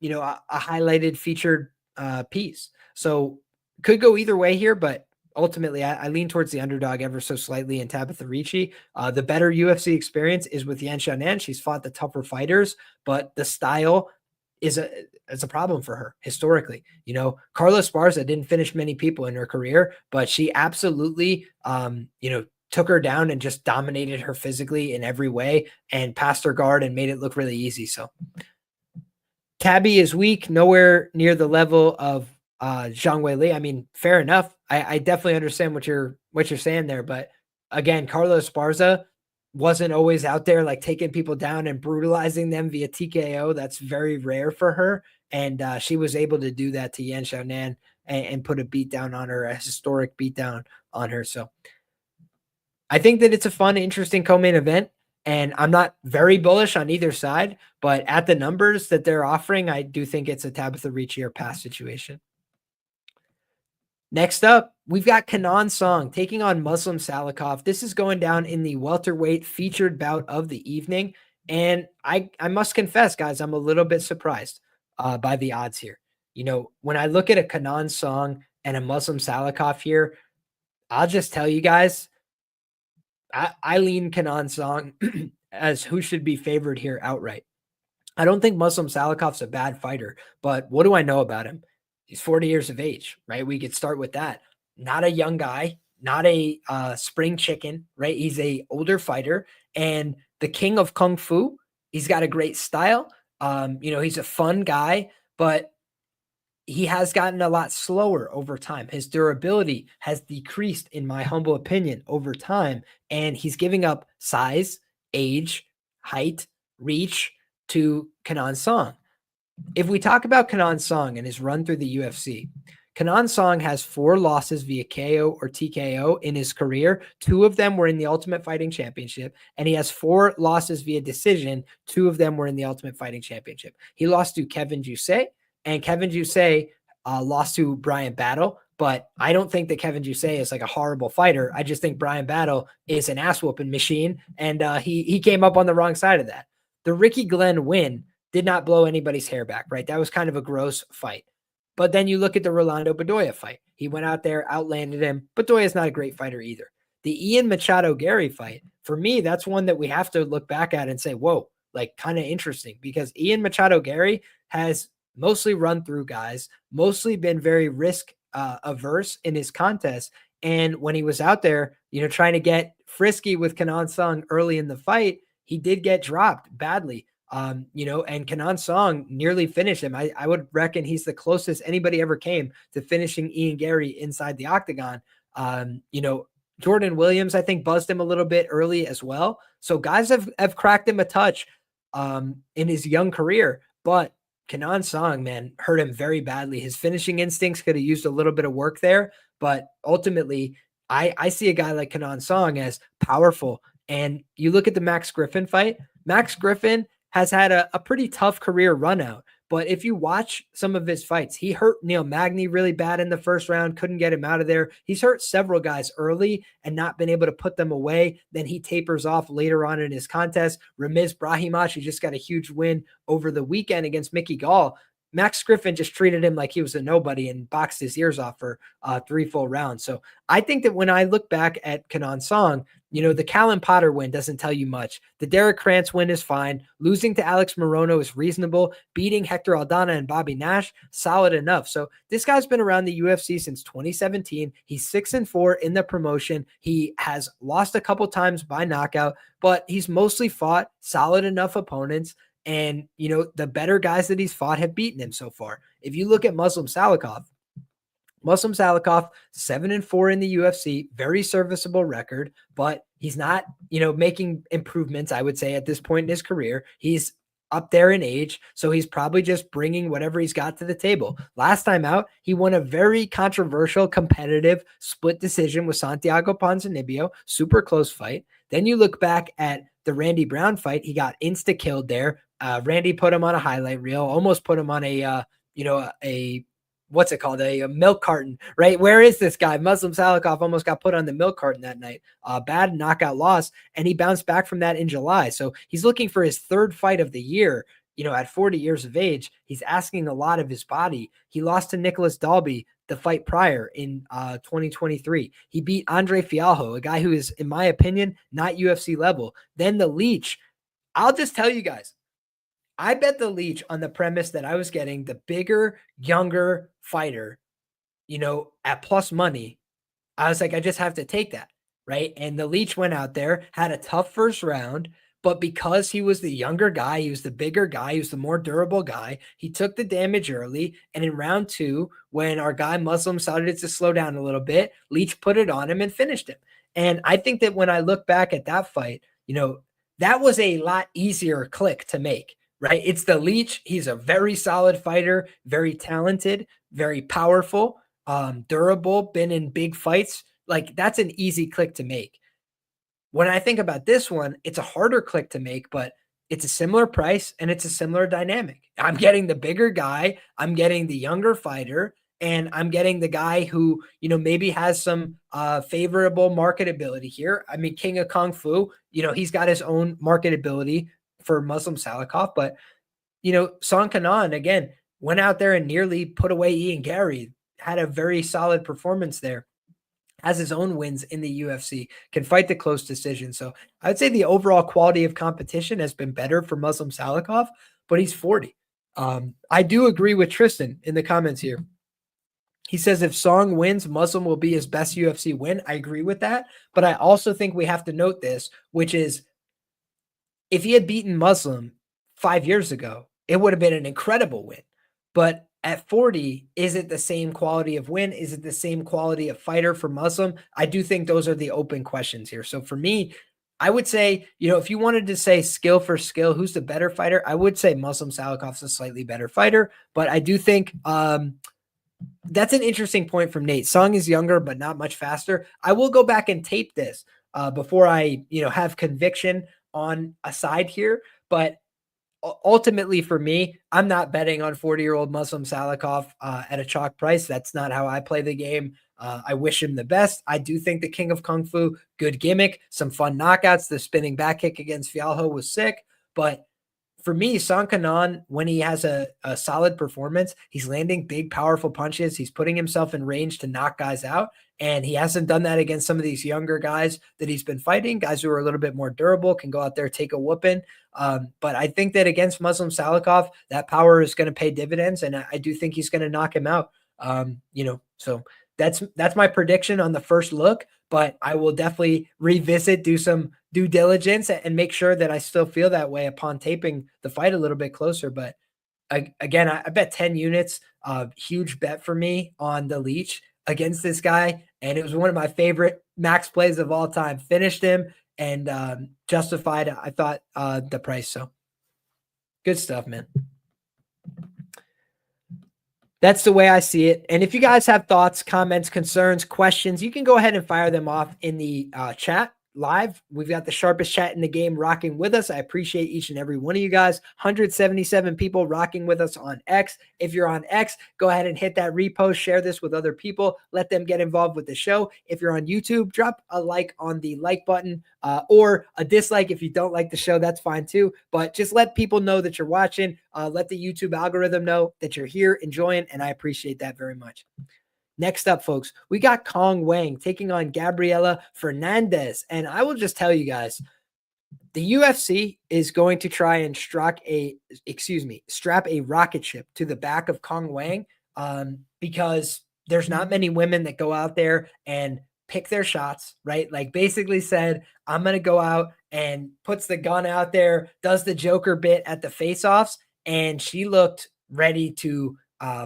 a highlighted featured piece. So could go either way here, but ultimately I lean towards the underdog ever so slightly in Tabatha Ricci. The better UFC experience is with Yan Xiaonan. She's fought the tougher fighters, but the style is a problem for her historically. Carla Esparza didn't finish many people in her career, but she absolutely, took her down and just dominated her physically in every way and passed her guard and made it look really easy. So Tabby is weak, nowhere near the level of Zhang Weili. I mean, fair enough. I definitely understand what you're saying there, but again, Carla Esparza wasn't always out there like taking people down and brutalizing them via TKO. That's very rare for her, and she was able to do that to Yan Xiaonan and put a beat down on her, a historic beat down on her. So I think that it's a fun, interesting co-main event. And I'm not very bullish on either side, but at the numbers that they're offering, I do think it's a Tabatha Ricci or pass situation. Next up, we've got Kenan Song taking on Muslim Salikhov. This is going down in the welterweight featured bout of the evening. And I must confess, guys, I'm a little bit surprised by the odds here. When I look at a Kenan Song and a Muslim Salikhov here, I'll just tell you guys, I lean Kenan Song as who should be favored here outright. I don't think Muslim Salikhov's a bad fighter, but what do I know about him? He's 40 years of age, right? We could start with that. Not a young guy, not a spring chicken, right? He's a older fighter and the king of Kung Fu. He's got a great style. He's a fun guy, but he has gotten a lot slower over time. His durability has decreased, in my humble opinion, over time. And he's giving up size, age, height, reach to Kenan Song. If we talk about Kenan Song and his run through the UFC, Kenan Song has 4 losses via KO or TKO in his career. 2 of them were in the Ultimate Fighting Championship, and he has 4 losses via decision. 2 of them were in the Ultimate Fighting Championship. He lost to Kevin Jousset, and Kevin Jousset lost to Brian Battle. But I don't think that Kevin Jousset is like a horrible fighter. I just think Brian Battle is an ass whooping machine, and he came up on the wrong side of that. The Ricky Glenn win did not blow anybody's hair back, right? That was kind of a gross fight. But then you look at the Rolando Bedoya fight. He went out there, outlanded him. Bedoya is not a great fighter either. The Ian Machado-Gary fight, for me, that's one that we have to look back at and say, whoa, like kind of interesting, because Ian Machado-Gary has mostly run through guys, mostly been very risk averse in his contest. And when he was out there, trying to get frisky with Kenan Song early in the fight, he did get dropped badly. And Kenan Song nearly finished him. I would reckon he's the closest anybody ever came to finishing Ian Gary inside the octagon. Jordan Williams, I think, buzzed him a little bit early as well. So guys have cracked him a touch in his young career, but Kenan Song, man, hurt him very badly. His finishing instincts could have used a little bit of work there, but ultimately I see a guy like Kenan Song as powerful. And you look at the Max Griffin fight, Max Griffin has had a pretty tough career run out. But if you watch some of his fights, he hurt Neil Magny really bad in the first round, couldn't get him out of there. He's hurt several guys early and not been able to put them away. Then he tapers off later on in his contest. Ramiz Brahimaj, who just got a huge win over the weekend against Mickey Gall. Max Griffin just treated him like he was a nobody and boxed his ears off for 3 full rounds. So I think that when I look back at Kenan Song, the Callum Potter win doesn't tell you much. The Derek Krantz win is fine. Losing to Alex Morono is reasonable. Beating Hector Aldana and Bobby Nash, solid enough. So this guy's been around the UFC since 2017. He's 6-4 in the promotion. He has lost a couple times by knockout, but he's mostly fought solid enough opponents. And, the better guys that he's fought have beaten him so far. If you look at Muslim Salikhov, 7-4 in the UFC, very serviceable record, but he's not, making improvements, I would say, at this point in his career. He's up there in age, so he's probably just bringing whatever he's got to the table. Last time out, he won a very controversial, competitive split decision with Santiago Ponzinibbio, super close fight. Then you look back at the Randy Brown fight, he got insta-killed there. Randy put him on a highlight reel, almost put him on a what's it called? A milk carton, right? Where is this guy? Muslim Salikhov almost got put on the milk carton that night. Bad knockout loss, and he bounced back from that in July. So he's looking for his 3rd fight of the year, at 40 years of age. He's asking a lot of his body. He lost to Nicholas Dalby the fight prior in 2023. He beat Andre Fialho, a guy who is, in my opinion, not UFC level. Then the Leech. I'll just tell you guys, I bet the Leech on the premise that I was getting the bigger, younger fighter, at plus money. I was like, I just have to take that, right? And the Leech went out there, had a tough first round, but because he was the younger guy, he was the bigger guy, he was the more durable guy, he took the damage early. And in round 2, when our guy Muslim started to slow down a little bit, Leech put it on him and finished him. And I think that when I look back at that fight, that was a lot easier click to make. Right? It's the Leech. He's a very solid fighter, very talented, very powerful, durable, been in big fights. Like, that's an easy click to make. When I think about this one, it's a harder click to make, but it's a similar price and it's a similar dynamic. I'm getting the bigger guy. I'm getting the younger fighter, and I'm getting the guy who, maybe has some favorable marketability here. I mean, King of Kung Fu, he's got his own marketability for Muslim Salikhov, but Song Kenan again went out there and nearly put away Ian Gary, had a very solid performance there, has his own wins in the UFC, can fight the close decision. So I would say the overall quality of competition has been better for Muslim Salikhov, but he's 40. I do agree with Tristan in the comments here. He says if Song wins, Muslim will be his best UFC win. I agree with that, but I also think we have to note this, which is, if he had beaten Muslim 5 years ago, it would have been an incredible win. But at 40, is it the same quality of win? Is it the same quality of fighter for Muslim? I do think those are the open questions here. So for me, I would say, if you wanted to say skill for skill, who's the better fighter? I would say Muslim Salikhov's a slightly better fighter, but I do think That's an interesting point from Nate. Cong is younger, but not much faster. I will go back and tape this before I, have conviction on a side here. But ultimately for me, I'm not betting on 40-year-old Muslim Salikhov at a chalk price. That's not how I play the game. I wish him the best. I do think the King of Kung Fu, good gimmick, some fun knockouts. The spinning back kick against Fialho was sick, but for me, Kenan, when he has a solid performance, he's landing big, powerful punches. He's putting himself in range to knock guys out. And he hasn't done that against some of these younger guys that he's been fighting, guys who are a little bit more durable, can go out there, take a whooping. But I think that against Muslim Salikhov, that power is going to pay dividends. And I do think he's going to knock him out. So that's my prediction on the first look, but I will definitely revisit, do some due diligence, and make sure that I still feel that way upon taping the fight a little bit closer. But I bet 10 units, huge bet for me on the Leech against this guy. And it was one of my favorite max plays of all time. Finished him and justified, I thought, the price. So good stuff, man. That's the way I see it. And if you guys have thoughts, comments, concerns, questions, you can go ahead and fire them off in the chat live. We've got the sharpest chat in the game rocking with us. I appreciate each and every one of you guys. 177 people rocking with us on X. If you're on X, go ahead and hit that repost, share this with other people, let them get involved with the show. If you're on YouTube, drop a like on the like button or a dislike if you don't like the show. That's fine too, but just let people know that you're watching. Let the YouTube algorithm know that you're here enjoying, and I appreciate that very much. Next up, folks, we got Wang taking on Gabriella Fernandes. And I will just tell you guys, the UFC is going to try and strap a rocket ship to the back of Wang because there's not many women that go out there and pick their shots, right? Like basically said, I'm going to go out, and puts the gun out there, does the Joker bit at the face-offs, and she looked ready to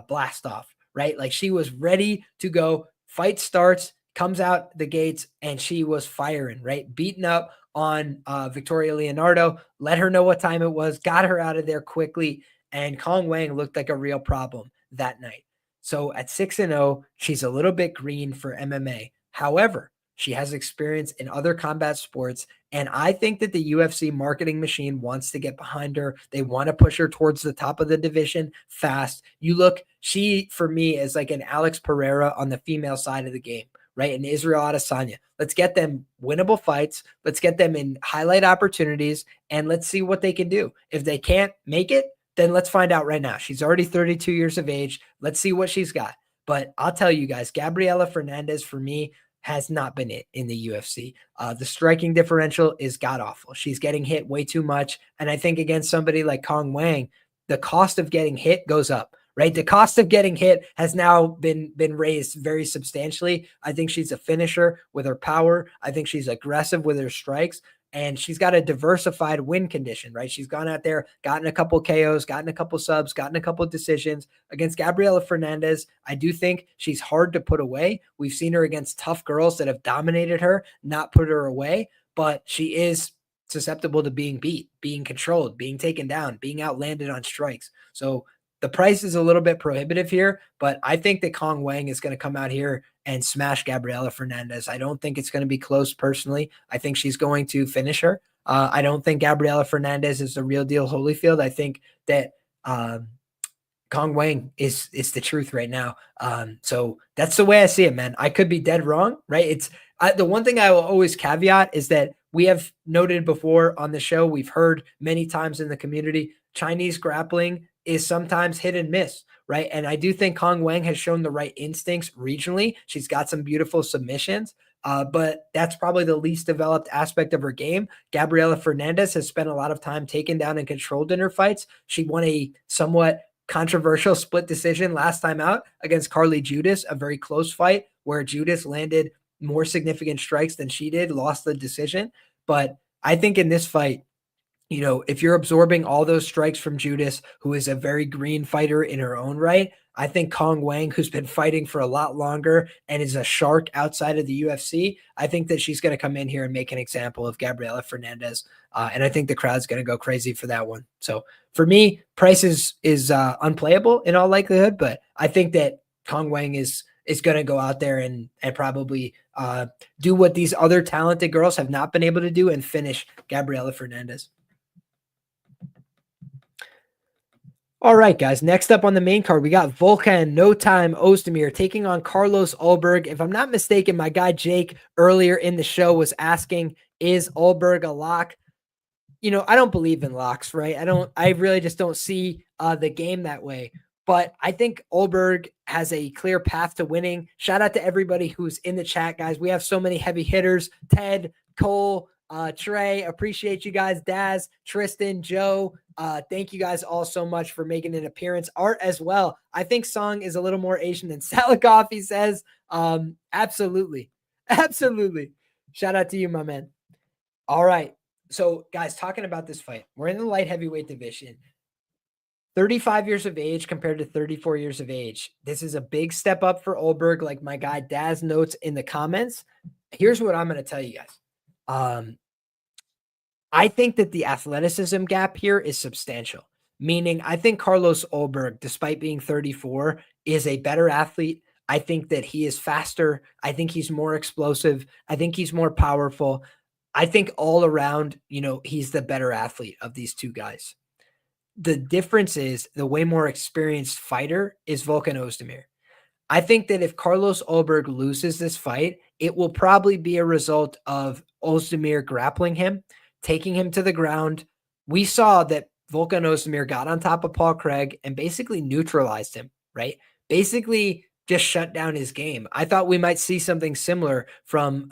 blast off. Right? Like she was ready to go. Fight starts, comes out the gates, and she was firing, right? Beating up on Victoria Leonardo, let her know what time it was, got her out of there quickly, and Wang looked like a real problem that night. So at 6-0, she's a little bit green for MMA. However, she has experience in other combat sports, and I think that the UFC marketing machine wants to get behind her. They want to push her towards the top of the division fast. You look, she, for me, is like an Alex Pereira on the female side of the game, right? And Israel Adesanya. Let's get them winnable fights. Let's get them in highlight opportunities, and let's see what they can do. If they can't make it, then let's find out right now. She's already 32 years of age. Let's see what she's got. But I'll tell you guys, Gabriella Fernandes, for me, has not been it in the UFC. The striking differential is god-awful. She's getting hit way too much. And I think against somebody like Wang, the cost of getting hit goes up, right? The cost of getting hit has now been raised very substantially. I think she's a finisher with her power. I think she's aggressive with her strikes. And she's got a diversified win condition, right? She's gone out there, gotten a couple KOs, gotten a couple subs, gotten a couple decisions. Against Gabriella Fernandes, I do think she's hard to put away. We've seen her against tough girls that have dominated her, not put her away, but she is susceptible to being beat, being controlled, being taken down, being outlanded on strikes. So the price is a little bit prohibitive here, but I think that Wang is going to come out here and smash Gabriella Fernandes. I don't think it's going to be close personally. I think she's going to finish her. I don't think Gabriella Fernandes is the real deal Holyfield. I think that Wang is the truth right now. So that's the way I see it, man. I could be dead wrong, right? The one thing I will always caveat is that we have noted before on the show, we've heard many times in the community, Chinese grappling is sometimes hit and miss, right? And I do think Wang has shown the right instincts regionally. She's got some beautiful submissions, but that's probably the least developed aspect of her game. Gabriella Fernandes has spent a lot of time taken down and controlled in her fights. She won a somewhat controversial split decision last time out against Carly Judas, a very close fight where Judas landed more significant strikes than she did, lost the decision. But I think in this fight, if you're absorbing all those strikes from Judas, who is a very green fighter in her own right, I think Wang, who's been fighting for a lot longer and is a shark outside of the UFC, I think that she's going to come in here and make an example of Gabriella Fernandes. And I think the crowd's going to go crazy for that one. So for me, price is unplayable in all likelihood, but I think that Cong Wang is going to go out there and probably do what these other talented girls have not been able to do and finish Gabriella Fernandes. All right, guys. Next up on the main card, we got Volkan, no time, Oezdemir taking on Carlos Ulberg. If I'm not mistaken, my guy Jake earlier in the show was asking, is Ulberg a lock? You know, I don't believe in locks, right? I really just don't see the game that way. But I think Ulberg has a clear path to winning. Shout out to everybody who's in the chat, guys. We have so many heavy hitters. Ted, Cole, Trey, appreciate you guys. Daz, Tristan, Joe, thank you guys all so much for making an appearance. Art as well. I think Song is a little more Asian than Salikhov, he says. Absolutely. Absolutely. Shout out to you, my man. All right. So, guys, talking about this fight, we're in the light heavyweight division. 35 years of age compared to 34 years of age. This is a big step up for Ulberg, like my guy Daz notes in the comments. Here's what I'm going to tell you guys. I think that the athleticism gap here is substantial, meaning I think Carlos Ulberg, despite being 34, is a better athlete. I think that he is faster. I think he's more explosive. I think he's more powerful. I think all around, you know, he's the better athlete of these two guys. The difference is the way more experienced fighter is Volkan Oezdemir. I think that if Carlos Ulberg loses this fight, it will probably be a result of Oezdemir grappling him, taking him to the ground. We saw that Volkan Oezdemir got on top of Paul Craig and basically neutralized him, right? Basically just shut down his game. I thought we might see something similar from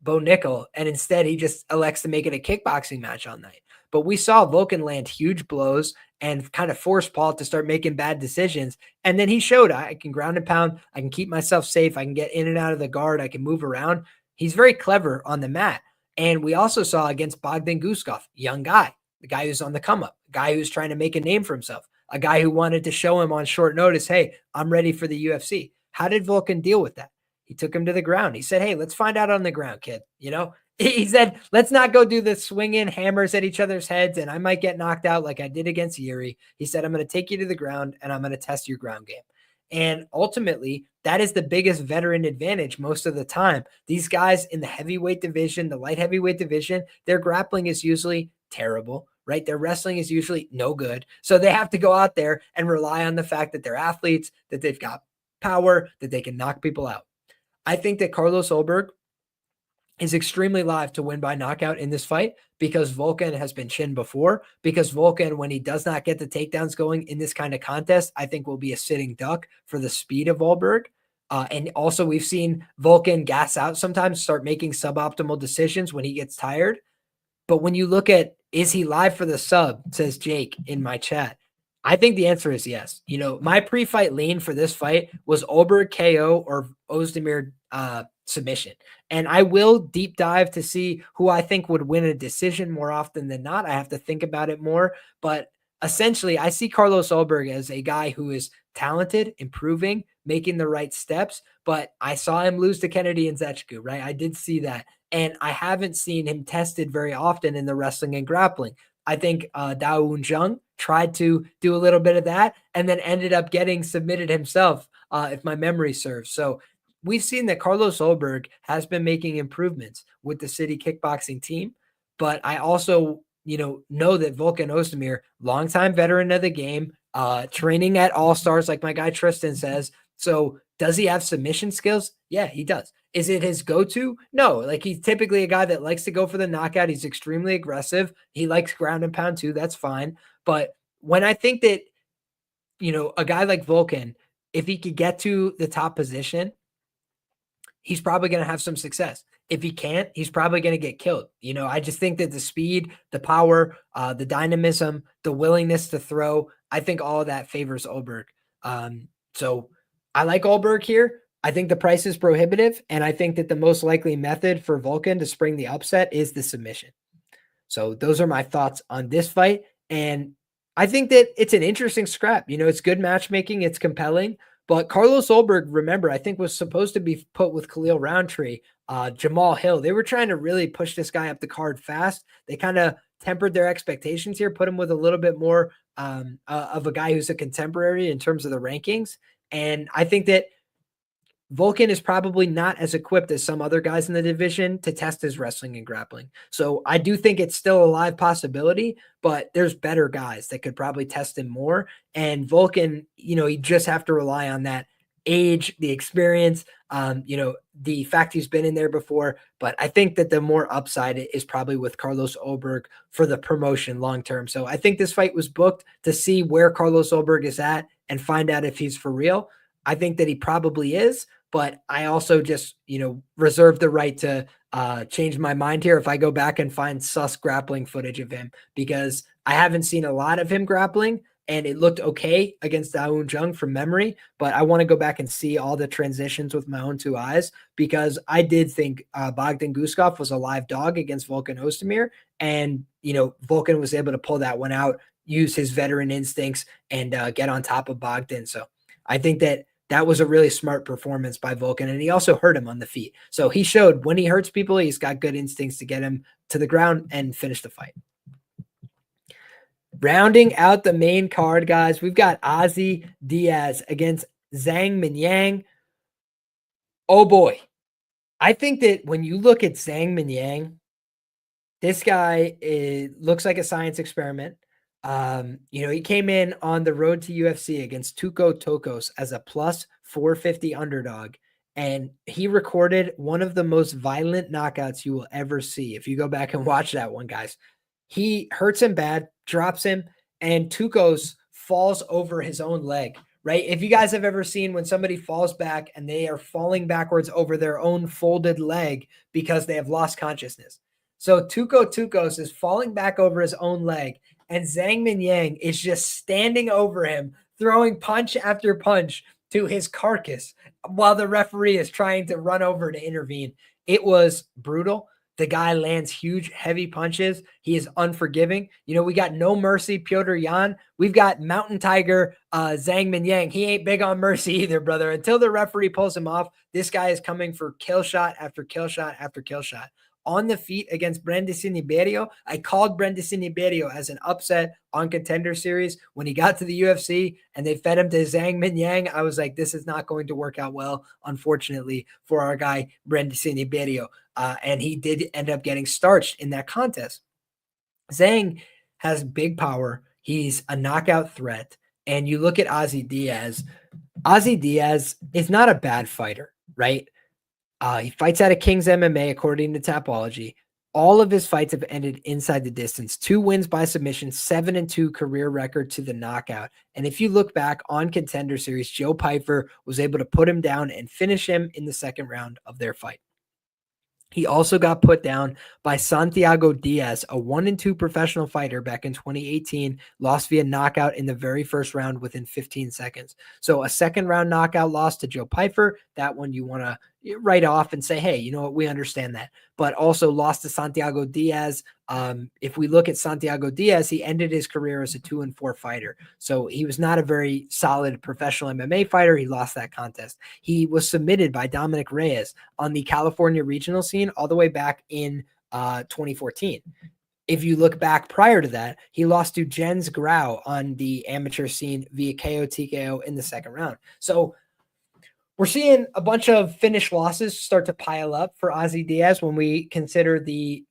Bo Nickel, and instead he just elects to make it a kickboxing match all night. But we saw Volkan land huge blows and kind of force Paul to start making bad decisions. And then he showed I can ground and pound. I can keep myself safe. I can get in and out of the guard. I can move around. He's very clever on the mat. And we also saw against Bogdan Guskov, young guy, the guy who's on the come up, guy who's trying to make a name for himself, a guy who wanted to show him on short notice, hey, I'm ready for the UFC. How did Volkan deal with that? He took him to the ground. He said, hey, let's find out on the ground, kid. You know, he said, let's not go do the swinging hammers at each other's heads and I might get knocked out like I did against Yuri. He said, I'm going to take you to the ground and I'm going to test your ground game. And ultimately, that is the biggest veteran advantage most of the time. These guys in the heavyweight division, the light heavyweight division, their grappling is usually terrible, right? Their wrestling is usually no good. So they have to go out there and rely on the fact that they're athletes, that they've got power, that they can knock people out. I think that Carlos Ulberg is extremely live to win by knockout in this fight because Volkan has been chinned before, because Volkan, when he does not get the takedowns going in this kind of contest, I think will be a sitting duck for the speed of Ulberg. And also we've seen Volkan gas out sometimes, start making suboptimal decisions when he gets tired. But when you look at, is he live for the sub, says Jake in my chat, I think the answer is yes. You know, my pre-fight lean for this fight was Ulberg KO or Oezdemir submission. And I will deep dive to see who I think would win a decision more often than not. I have to think about it more. But essentially, I see Carlos Ulberg as a guy who is talented, improving, making the right steps. But I saw him lose to Kennedy and Zechku, right? I did see that. And I haven't seen him tested very often in the wrestling and grappling. I think Zhang tried to do a little bit of that and then ended up getting submitted himself, if my memory serves. So we've seen that Carlos Ulberg has been making improvements with the city kickboxing team. But I also, know that Volkan Oezdemir, longtime veteran of the game, training at All-Stars, like my guy Tristan says. So does he have submission skills? Yeah, he does. Is it his go-to? No, like he's typically a guy that likes to go for the knockout. He's extremely aggressive. He likes ground and pound too. That's fine. But when I think that, a guy like Volkan, if he could get to the top position, he's probably going to have some success. If he can't, he's probably going to get killed. I just think that the speed, the power, the dynamism, the willingness to throw, I think all of that favors Ulberg. So I like Ulberg here. I think the price is prohibitive, and I think that the most likely method for Volkan to spring the upset is the submission. So those are my thoughts on this fight. And I think that it's an interesting scrap. It's good matchmaking. It's compelling. But Carlos Ulberg, remember, I think was supposed to be put with Khalil Roundtree, Jamal Hill. They were trying to really push this guy up the card fast. They kind of tempered their expectations here, put him with a little bit more of a guy who's a contemporary in terms of the rankings. And I think that Volkan is probably not as equipped as some other guys in the division to test his wrestling and grappling. So I do think it's still a live possibility, but there's better guys that could probably test him more. And Volkan, you just have to rely on that age, the experience, the fact he's been in there before. But I think that the more upside is probably with Carlos Ulberg for the promotion long term. So I think this fight was booked to see where Carlos Ulberg is at and find out if he's for real. I think that he probably is, but I also just, reserve the right to change my mind here if I go back and find sus grappling footage of him, because I haven't seen a lot of him grappling and it looked okay against Zhang from memory, but I want to go back and see all the transitions with my own two eyes, because I did think Bogdan Guskov was a live dog against Volkan Oezdemir, and, Volkan was able to pull that one out, use his veteran instincts, and get on top of Bogdan. So I think that was a really smart performance by Volkan, and he also hurt him on the feet. So he showed when he hurts people, he's got good instincts to get him to the ground and finish the fight. Rounding out the main card, guys, we've got Ozzy Diaz against Zhang Mingyang. Oh boy. I think that when you look at Zhang Mingyang, this guy looks like a science experiment. He came in on the road to UFC against Tuco Tokos as a plus 450 underdog, and he recorded one of the most violent knockouts you will ever see. If you go back and watch that one, guys, he hurts him bad, drops him, and Tukos falls over his own leg, right? If you guys have ever seen when somebody falls back and they are falling backwards over their own folded leg because they have lost consciousness. So Tuco Tukos is falling back over his own leg, and Zhang Mingyang is just standing over him, throwing punch after punch to his carcass while the referee is trying to run over to intervene. It was brutal. The guy lands huge, heavy punches. He is unforgiving. We got no mercy, Petr Yan. We've got Mountain Tiger, Zhang Mingyang. He ain't big on mercy either, brother. Until the referee pulls him off, this guy is coming for kill shot after kill shot after kill shot. On the feet against Brandison Iberio. I called Brandison Iberio as an upset on Contender Series when he got to the UFC and they fed him to Zhang Mingyang. I was like, this is not going to work out well, unfortunately, for our guy Brandison Iberio. And he did end up getting starched in that contest. Zhang has big power. He's a knockout threat. And you look at Ozzy Diaz. Ozzy Diaz is not a bad fighter, right? He fights out of King's MMA, according to Tapology. All of his fights have ended inside the distance. 2 wins by submission, 7-2 career record to the knockout. And if you look back on Contender Series, Joe Pyfer was able to put him down and finish him in the second round of their fight. He also got put down by Santiago Diaz, a 1-2 professional fighter back in 2018, lost via knockout in the very first round within 15 seconds. So a second round knockout loss to Joe Pyfer, that one you want to write off and say, hey, you know what, we understand that. But also lost to Santiago Diaz. If we look at Santiago Diaz, he ended his career as a 2-4 fighter. So he was not a very solid professional MMA fighter. He lost that contest. He was submitted by Dominic Reyes on the California regional scene all the way back in 2014. If you look back prior to that, he lost to Jens Grau on the amateur scene via KO TKO in the second round. So we're seeing a bunch of finished losses start to pile up for Ozzy Diaz when we consider the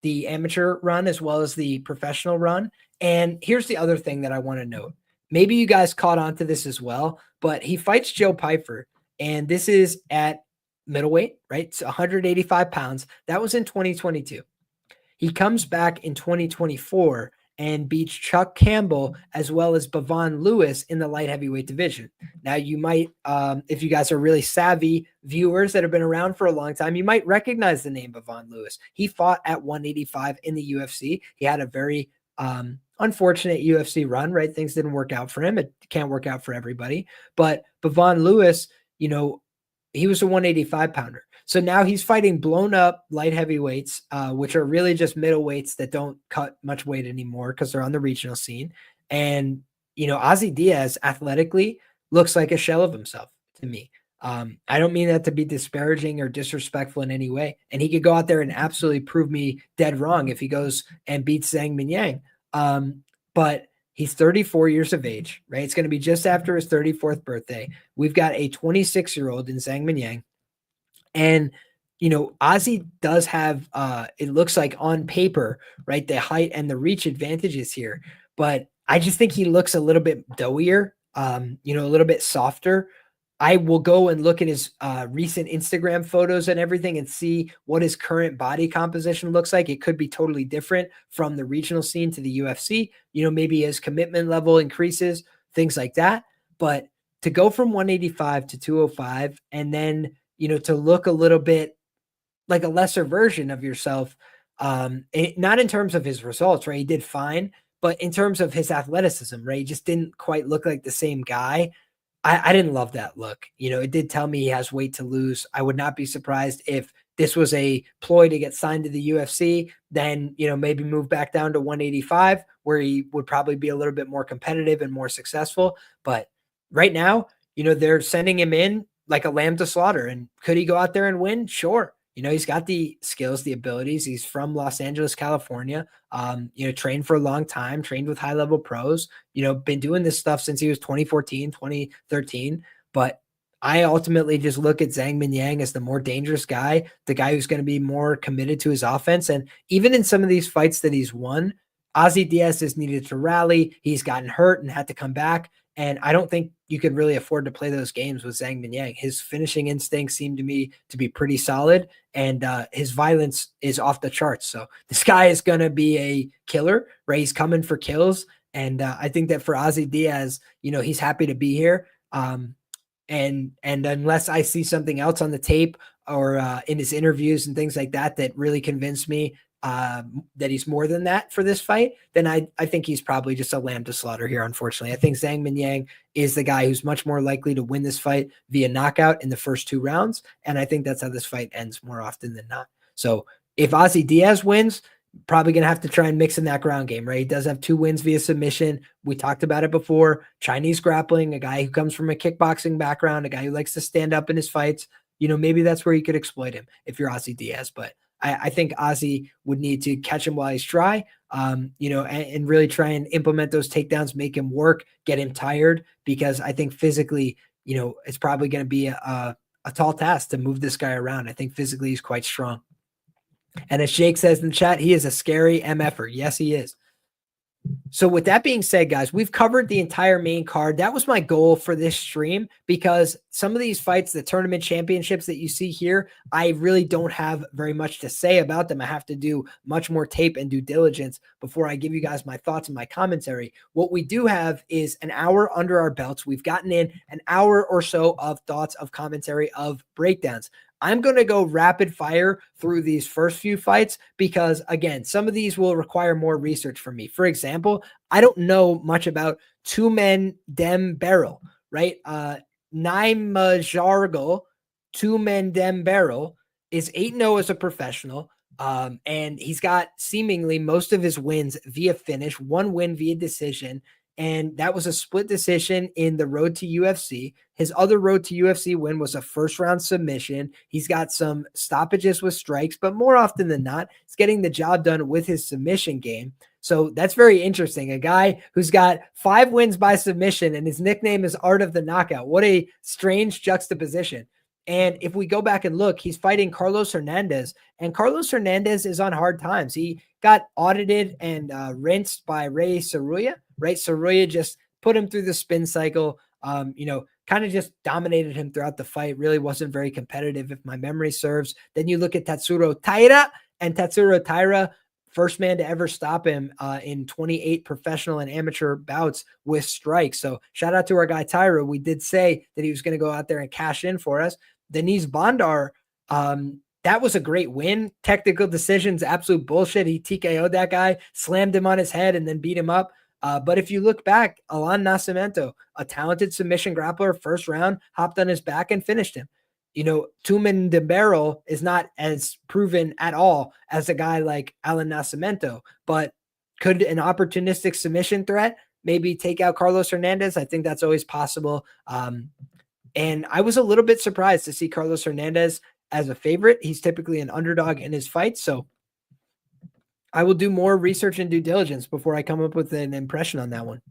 amateur run as well as the professional run. And here's the other thing that I want to note. Maybe you guys caught on to this as well, but he fights Joe Pyfer, and this is at middleweight, right? It's 185 pounds. That was in 2022. He comes back in 2024 and beats Chuck Campbell as well as Bavon Lewis in the light heavyweight division. Now, you might, if you guys are really savvy viewers that have been around for a long time, you might recognize the name Bavon Lewis. He fought at 185 in the UFC. He had a very unfortunate UFC run, right? Things didn't work out for him. It can't work out for everybody. But Bavon Lewis, he was a 185 pounder. So now he's fighting blown up light heavyweights, which are really just middleweights that don't cut much weight anymore because they're on the regional scene. And, Ozzy Diaz athletically looks like a shell of himself to me. I don't mean that to be disparaging or disrespectful in any way. And he could go out there and absolutely prove me dead wrong if he goes and beats Zhang Mingyang. But He's 34 years of age, right? It's going to be just after his 34th birthday. We've got a 26-year-old in Zhang Mingyang. And, Ozzy does have, it looks like on paper, right, the height and the reach advantages here. But I just think he looks a little bit doughier, a little bit softer. I will go and look at his recent Instagram photos and everything and see what his current body composition looks like. It could be totally different from the regional scene to the UFC. Maybe his commitment level increases, things like that. But to go from 185 to 205 and then, to look a little bit like a lesser version of yourself, not in terms of his results, right? He did fine, but in terms of his athleticism, right? He just didn't quite look like the same guy. I didn't love that look. It did tell me he has weight to lose. I would not be surprised if this was a ploy to get signed to the UFC, then, maybe move back down to 185 where he would probably be a little bit more competitive and more successful. But right now, they're sending him in like a lamb to slaughter. And could he go out there and win? Sure. He's got the skills, the abilities. He's from Los Angeles, California. Trained for a long time, trained with high-level pros, been doing this stuff since he was 2014, 2013. But I ultimately just look at Zhang Mingyang as the more dangerous guy, the guy who's going to be more committed to his offense. And even in some of these fights that he's won, Ozzy Diaz has needed to rally. He's gotten hurt and had to come back. And I don't think you could really afford to play those games with Zhang Mingyang. His finishing instincts seem to me to be pretty solid, and his violence is off the charts. So this guy is going to be a killer, right? He's coming for kills. And I think that for Ozzy Diaz, he's happy to be here. And unless I see something else on the tape or in his interviews and things like that that really convince me that he's more than that for this fight, then I think he's probably just a lamb to slaughter here, unfortunately. I think Zhang Mingyang is the guy who's much more likely to win this fight via knockout in the first 2 rounds, and I think that's how this fight ends more often than not. So if Ozzy Diaz wins, probably going to have to try and mix in that ground game, right? He does have 2 wins via submission. We talked about it before. Chinese grappling, a guy who comes from a kickboxing background, a guy who likes to stand up in his fights. Maybe that's where you could exploit him if you're Ozzy Diaz, but I think Ozzy would need to catch him while he's dry, and really try and implement those takedowns, make him work, get him tired, because I think physically, it's probably going to be a tall task to move this guy around. I think physically he's quite strong. And as Jake says in the chat, he is a scary MFer. Yes, he is. So with that being said, guys, we've covered the entire main card. That was my goal for this stream, because some of these fights, the tournament championships that you see here, I really don't have very much to say about them. I have to do much more tape and due diligence before I give you guys my thoughts and my commentary. What we do have is an hour under our belts. We've gotten in an hour or so of thoughts, of commentary, of breakdowns. I'm going to go rapid fire through these first few fights because, again, some of these will require more research from me. For example, I don't know much about Tumen Dembarrel, right? Naimajargal Tumen Dembarrel is 8-0 as a professional, and he's got seemingly most of his wins via finish, 1 win via decision, and that was a split decision in the road to UFC. His other road to UFC win was a first-round submission. He's got some stoppages with strikes, but more often than not, he's getting the job done with his submission game. So that's very interesting. A guy who's got 5 wins by submission, and his nickname is Art of the Knockout. What a strange juxtaposition. And if we go back and look, he's fighting Carlos Hernandez, and Carlos Hernandez is on hard times. He got audited and rinsed by Ray Saruya, right? Saruya just put him through the spin cycle, kind of just dominated him throughout the fight. Really wasn't very competitive, if my memory serves. Then you look at Tatsuro Taira, and Tatsuro Taira, first man to ever stop him in 28 professional and amateur bouts with strikes. So shout out to our guy Taira. We did say that he was going to go out there and cash in for us. Denise Bondar, that was a great win. Technical decisions, absolute bullshit. He TKO'd that guy, slammed him on his head, and then beat him up. But if you look back, Alan Nascimento, a talented submission grappler, first round, hopped on his back and finished him. Tumen Dembarrel is not as proven at all as a guy like Alan Nascimento, but could an opportunistic submission threat maybe take out Carlos Hernandez? I think that's always possible. And I was a little bit surprised to see Carlos Hernandez as a favorite. He's typically an underdog in his fights. So I will do more research and due diligence before I come up with an impression on that one.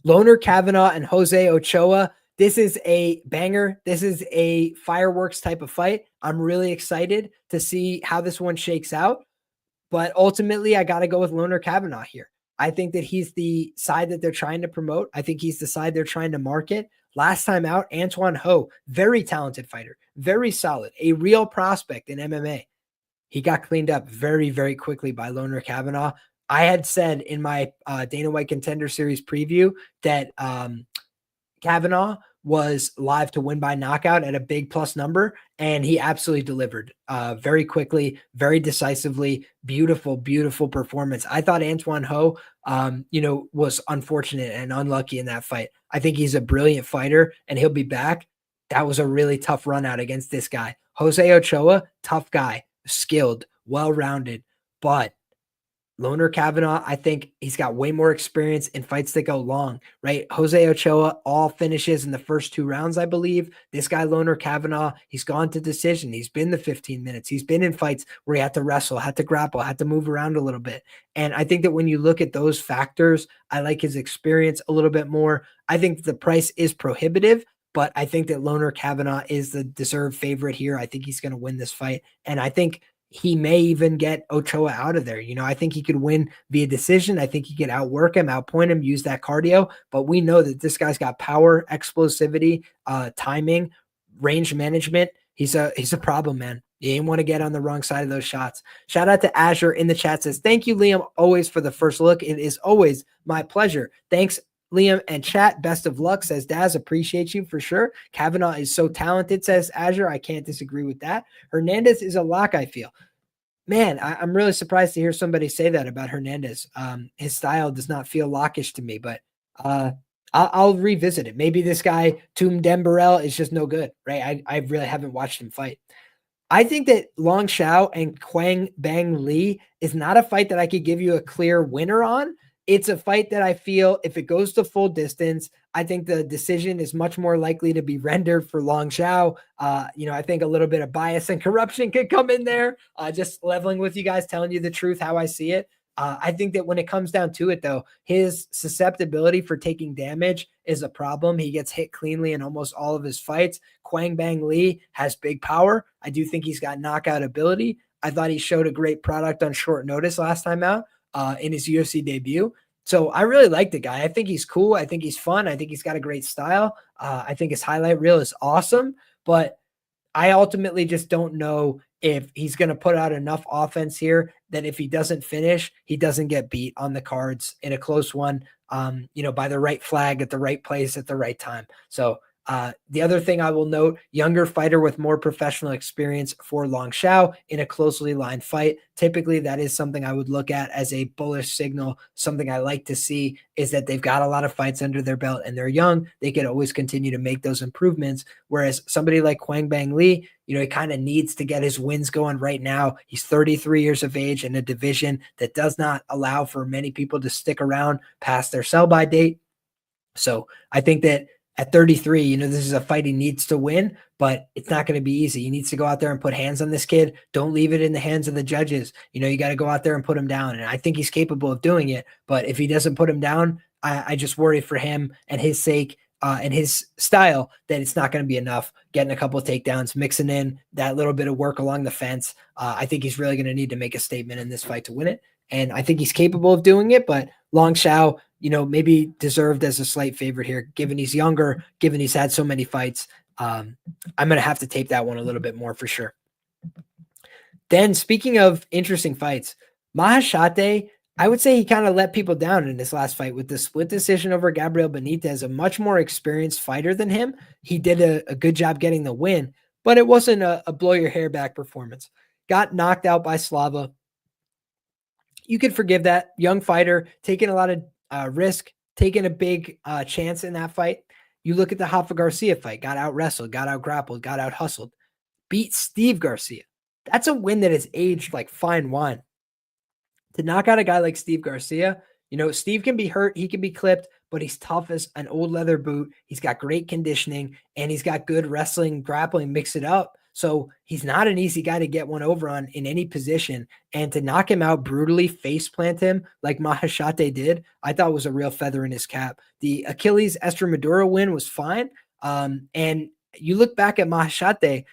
Loner Kavanaugh and Jose Ochoa. This is a banger. This is a fireworks type of fight. I'm really excited to see how this one shakes out. But ultimately, I got to go with Loner Kavanaugh here. I think that he's the side that they're trying to promote. I think he's the side they're trying to market. Last time out, Antoine Ho, very talented fighter, very solid, a real prospect in MMA. He got cleaned up very, very quickly by Loner Kavanaugh. I had said in my Dana White Contender Series preview that Kavanaugh was live to win by knockout at a big plus number, and he absolutely delivered very quickly, very decisively. Beautiful, beautiful performance. I thought Antoine Ho, was unfortunate and unlucky in that fight. I think he's a brilliant fighter, and he'll be back. That was a really tough run out against this guy. Jose Ochoa, tough guy, skilled, well-rounded, but Loner Kavanaugh, I think he's got way more experience in fights that go long, right? Jose Ochoa, all finishes in the first 2 rounds, I believe. This guy, Loner Kavanaugh, he's gone to decision. He's been the 15 minutes. He's been in fights where he had to wrestle, had to grapple, had to move around a little bit. And I think that when you look at those factors, I like his experience a little bit more. I think the price is prohibitive, but I think that Loner Kavanaugh is the deserved favorite here. I think he's going to win this fight. And I think he may even get Ochoa out of there. I think he could win via decision. I think he could outwork him, outpoint him, use that cardio. But we know that this guy's got power, explosivity, timing, range management. He's a problem, man. You ain't want to get on the wrong side of those shots. Shout out to Azure in the chat, says, thank you, Liam, always for the first look. It is always my pleasure. Thanks, Liam and chat. Best of luck, says Daz. Appreciate you for sure. Kavanaugh is so talented, says Azure. I can't disagree with that. Hernandez is a lock, I feel. Man, I'm really surprised to hear somebody say that about Hernandez. His style does not feel lockish to me, but I'll revisit it. Maybe this guy, Tum Dembarel, is just no good, right? I really haven't watched him fight. I think that Long Xiao and Quang Bang Li is not a fight that I could give you a clear winner on. It's a fight that I feel if it goes to full distance, I think the decision is much more likely to be rendered for Long Xiao. I think a little bit of bias and corruption could come in there. Just leveling with you guys, telling you the truth, how I see it. I think that when it comes down to it, though, his susceptibility for taking damage is a problem. He gets hit cleanly in almost all of his fights. Quang Bang Li has big power. I do think he's got knockout ability. I thought he showed a great product on short notice last time out. In his UFC debut. So I really like the guy. I think he's cool. I think he's fun. I think he's got a great style. I think his highlight reel is awesome, but I ultimately just don't know if he's going to put out enough offense here that if he doesn't finish, he doesn't get beat on the cards in a close one, by the right flag at the right place at the right time. So the other thing I will note, younger fighter with more professional experience for Long Xiao in a closely lined fight. Typically, that is something I would look at as a bullish signal. Something I like to see is that they've got a lot of fights under their belt and they're young. They can always continue to make those improvements. Whereas somebody like Quang Bang Li, he kind of needs to get his wins going right now. He's 33 years of age in a division that does not allow for many people to stick around past their sell-by date. So I think that at 33, this is a fight he needs to win, but it's not going to be easy. He needs to go out there and put hands on this kid. Don't leave it in the hands of the judges. You got to go out there and put him down. And I think he's capable of doing it. But if he doesn't put him down, I just worry for him and his sake and his style that it's not going to be enough. Getting a couple of takedowns, mixing in that little bit of work along the fence. I think he's really going to need to make a statement in this fight to win it. And I think he's capable of doing it, but Long Xiao, maybe deserved as a slight favorite here, given he's younger, given he's had so many fights. I'm going to have to tape that one a little bit more for sure. Then speaking of interesting fights, Mahashate, I would say he kind of let people down in this last fight with the split decision over Gabriel Benitez, a much more experienced fighter than him. He did a good job getting the win, but it wasn't a blow your hair back performance. Got knocked out by Slava. You could forgive that. Young fighter, taking a lot of risk, taking a big chance in that fight. You look at the Rafa Garcia fight, got out wrestled, got out grappled, got out hustled, beat Steve Garcia. That's a win that is aged like fine wine. To knock out a guy like Steve Garcia, Steve can be hurt, he can be clipped, but he's tough as an old leather boot. He's got great conditioning and he's got good wrestling, grappling, mix it up. So he's not an easy guy to get one over on in any position. And to knock him out brutally, face plant him like Maheshate did, I thought was a real feather in his cap. The Achilles Estremadura win was fine. And you look back at Maheshate,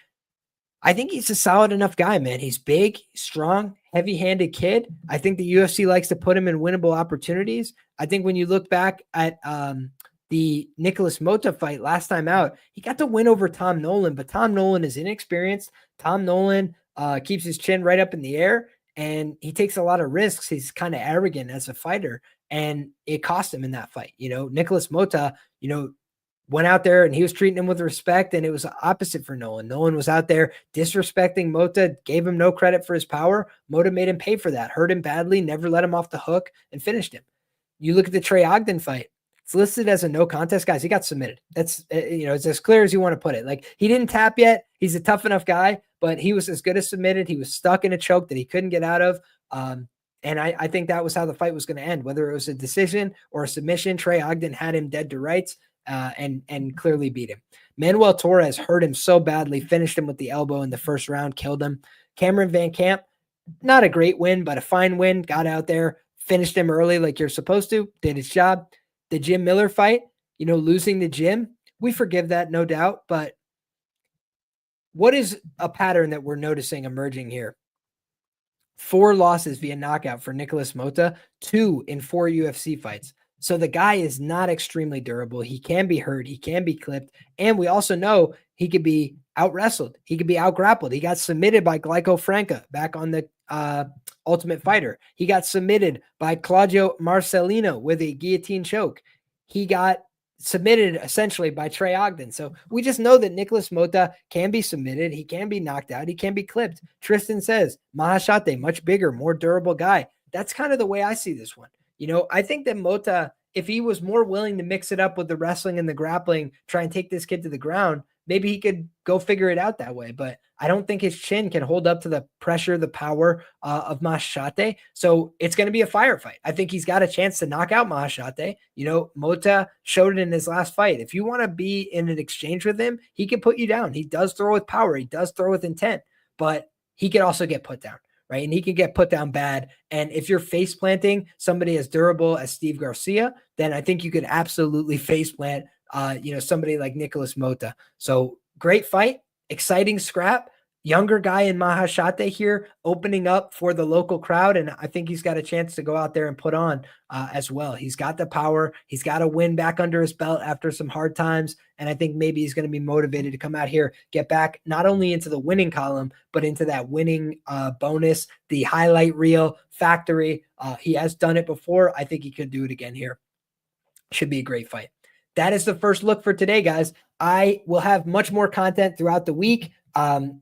I think he's a solid enough guy, man. He's big, strong, heavy-handed kid. I think the UFC likes to put him in winnable opportunities. I think when you look back at the Nicholas Mota fight last time out, he got to win over Tom Nolan, but Tom Nolan is inexperienced. Tom Nolan keeps his chin right up in the air, and he takes a lot of risks. He's kind of arrogant as a fighter, and it cost him in that fight. Nicholas Mota, went out there and he was treating him with respect, and it was the opposite for Nolan. Nolan was out there disrespecting Mota, gave him no credit for his power. Mota made him pay for that, hurt him badly, never let him off the hook, and finished him. You look at the Trey Ogden fight. It's listed as a no contest, guys. He got submitted. That's, it's as clear as you want to put it. Like, he didn't tap yet. He's a tough enough guy, but he was as good as submitted. He was stuck in a choke that he couldn't get out of. And I think that was how the fight was going to end, whether it was a decision or a submission. Trey Ogden had him dead to rights. And clearly beat him. Manuel Torres hurt him so badly, finished him with the elbow in the first round, killed him. Cameron Van Camp, not a great win, but a fine win. Got out there, finished him early like you're supposed to, did his job. The Jim Miller fight, losing the Jim, we forgive that, no doubt. But what is a pattern that we're noticing emerging here? 4 losses via knockout for Nicholas Mota, 2 in 4 UFC fights. So the guy is not extremely durable. He can be hurt. He can be clipped. And we also know he could be out-wrestled. He could be out-grappled. He got submitted by Glyco Franca back on the Ultimate Fighter. He got submitted by Claudio Marcelino with a guillotine choke. He got submitted essentially by Trey Ogden. So we just know that Nicholas Mota can be submitted. He can be knocked out. He can be clipped. Tristan says, Maheshate, much bigger, more durable guy. That's kind of the way I see this one. I think that Mota, if he was more willing to mix it up with the wrestling and the grappling, try and take this kid to the ground, maybe he could go figure it out that way. But I don't think his chin can hold up to the pressure, the power of Maheshate. So it's going to be a firefight. I think he's got a chance to knock out Maheshate. Mota showed it in his last fight. If you want to be in an exchange with him, he can put you down. He does throw with power. He does throw with intent, but he can also get put down. Right. And he can get put down bad. And if you're face planting somebody as durable as Steve Garcia, then I think you could absolutely face plant, somebody like Nicholas Mota. So great fight, exciting scrap, younger guy in Maheshate here, opening up for the local crowd. And I think he's got a chance to go out there and put on as well. He's got the power. He's got a win back under his belt after some hard times. And I think maybe he's going to be motivated to come out here, get back not only into the winning column, but into that winning bonus, the highlight reel factory. He has done it before. I think he could do it again here. Should be a great fight. That is the first look for today, guys. I will have much more content throughout the week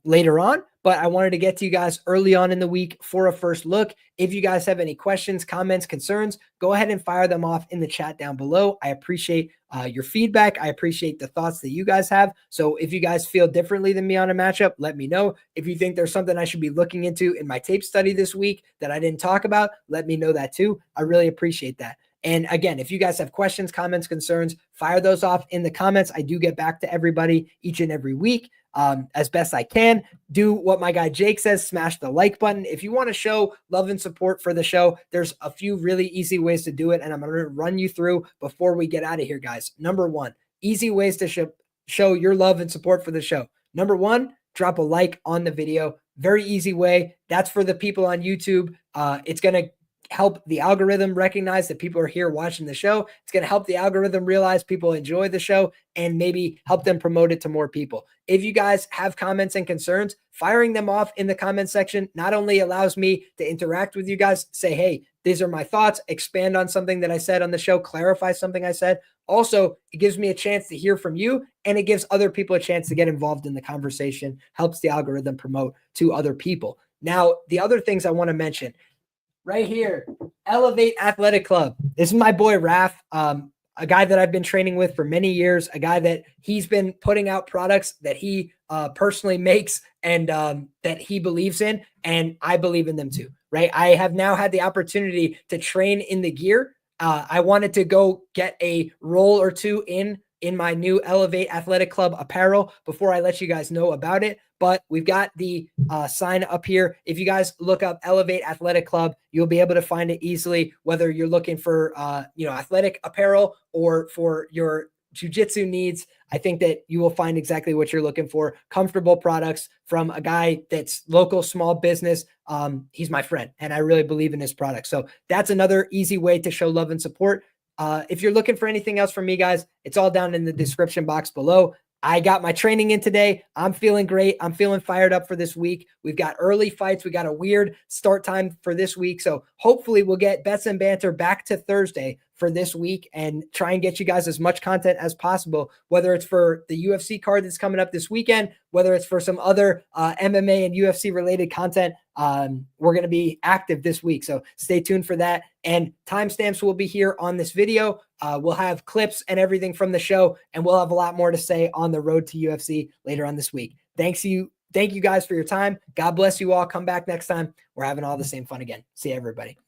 later on, but I wanted to get to you guys early on in the week for a first look. If you guys have any questions, comments, concerns, go ahead and fire them off in the chat down below. I appreciate your feedback. I appreciate the thoughts that you guys have. So if you guys feel differently than me on a matchup, let me know. If you think there's something I should be looking into in my tape study this week that I didn't talk about, let me know that too. I really appreciate that. And again, if you guys have questions, comments, concerns, fire those off in the comments. I do get back to everybody each and every week as best I can. Do what my guy Jake says, smash the like button. If you want to show love and support for the show, there's a few really easy ways to do it, and I'm going to run you through before we get out of here, guys. Number 1, easy ways to show your love and support for the show. Number 1, drop a like on the video. Very easy way. That's for the people on YouTube. It's going to help the algorithm recognize that people are here watching the show. It's going to help the algorithm realize people enjoy the show and maybe help them promote it to more people. If you guys have comments and concerns, firing them off in the comment section not only allows me to interact with you guys, say, hey, these are my thoughts, expand on something that I said on the show, clarify something I said. Also, it gives me a chance to hear from you, and it gives other people a chance to get involved in the conversation, helps the algorithm promote to other people. Now, the other things I want to mention, right here, Elevate Athletic Club. This is my boy, Raph, a guy that I've been training with for many years, a guy that he's been putting out products that he personally makes and that he believes in, and I believe in them too, right? I have now had the opportunity to train in the gear. I wanted to go get a roll or two in in my new Elevate Athletic Club apparel before I let you guys know about it. But we've got the sign up here. If you guys look up Elevate Athletic Club, you'll be able to find it easily, whether you're looking for, athletic apparel or for your jiu-jitsu needs. I think that you will find exactly what you're looking for. Comfortable products from a guy that's local, small business. He's my friend, and I really believe in his product. So that's another easy way to show love and support. If you're looking for anything else from me, guys, it's all down in the description box below. I got my training in today. I'm feeling great. I'm feeling fired up for this week. We've got early fights. We got a weird start time for this week. So hopefully we'll get Bets and Banter back to Thursday for this week and try and get you guys as much content as possible, whether it's for the UFC card that's coming up this weekend, whether it's for some other MMA and UFC related content. We're going to be active this week, so stay tuned for that. And timestamps will be here on this video. We'll have clips and everything from the show, and we'll have a lot more to say on the road to UFC later on this week. Thank you guys for your time. God bless you all. Come back next time. We're having all the same fun again. See you, everybody.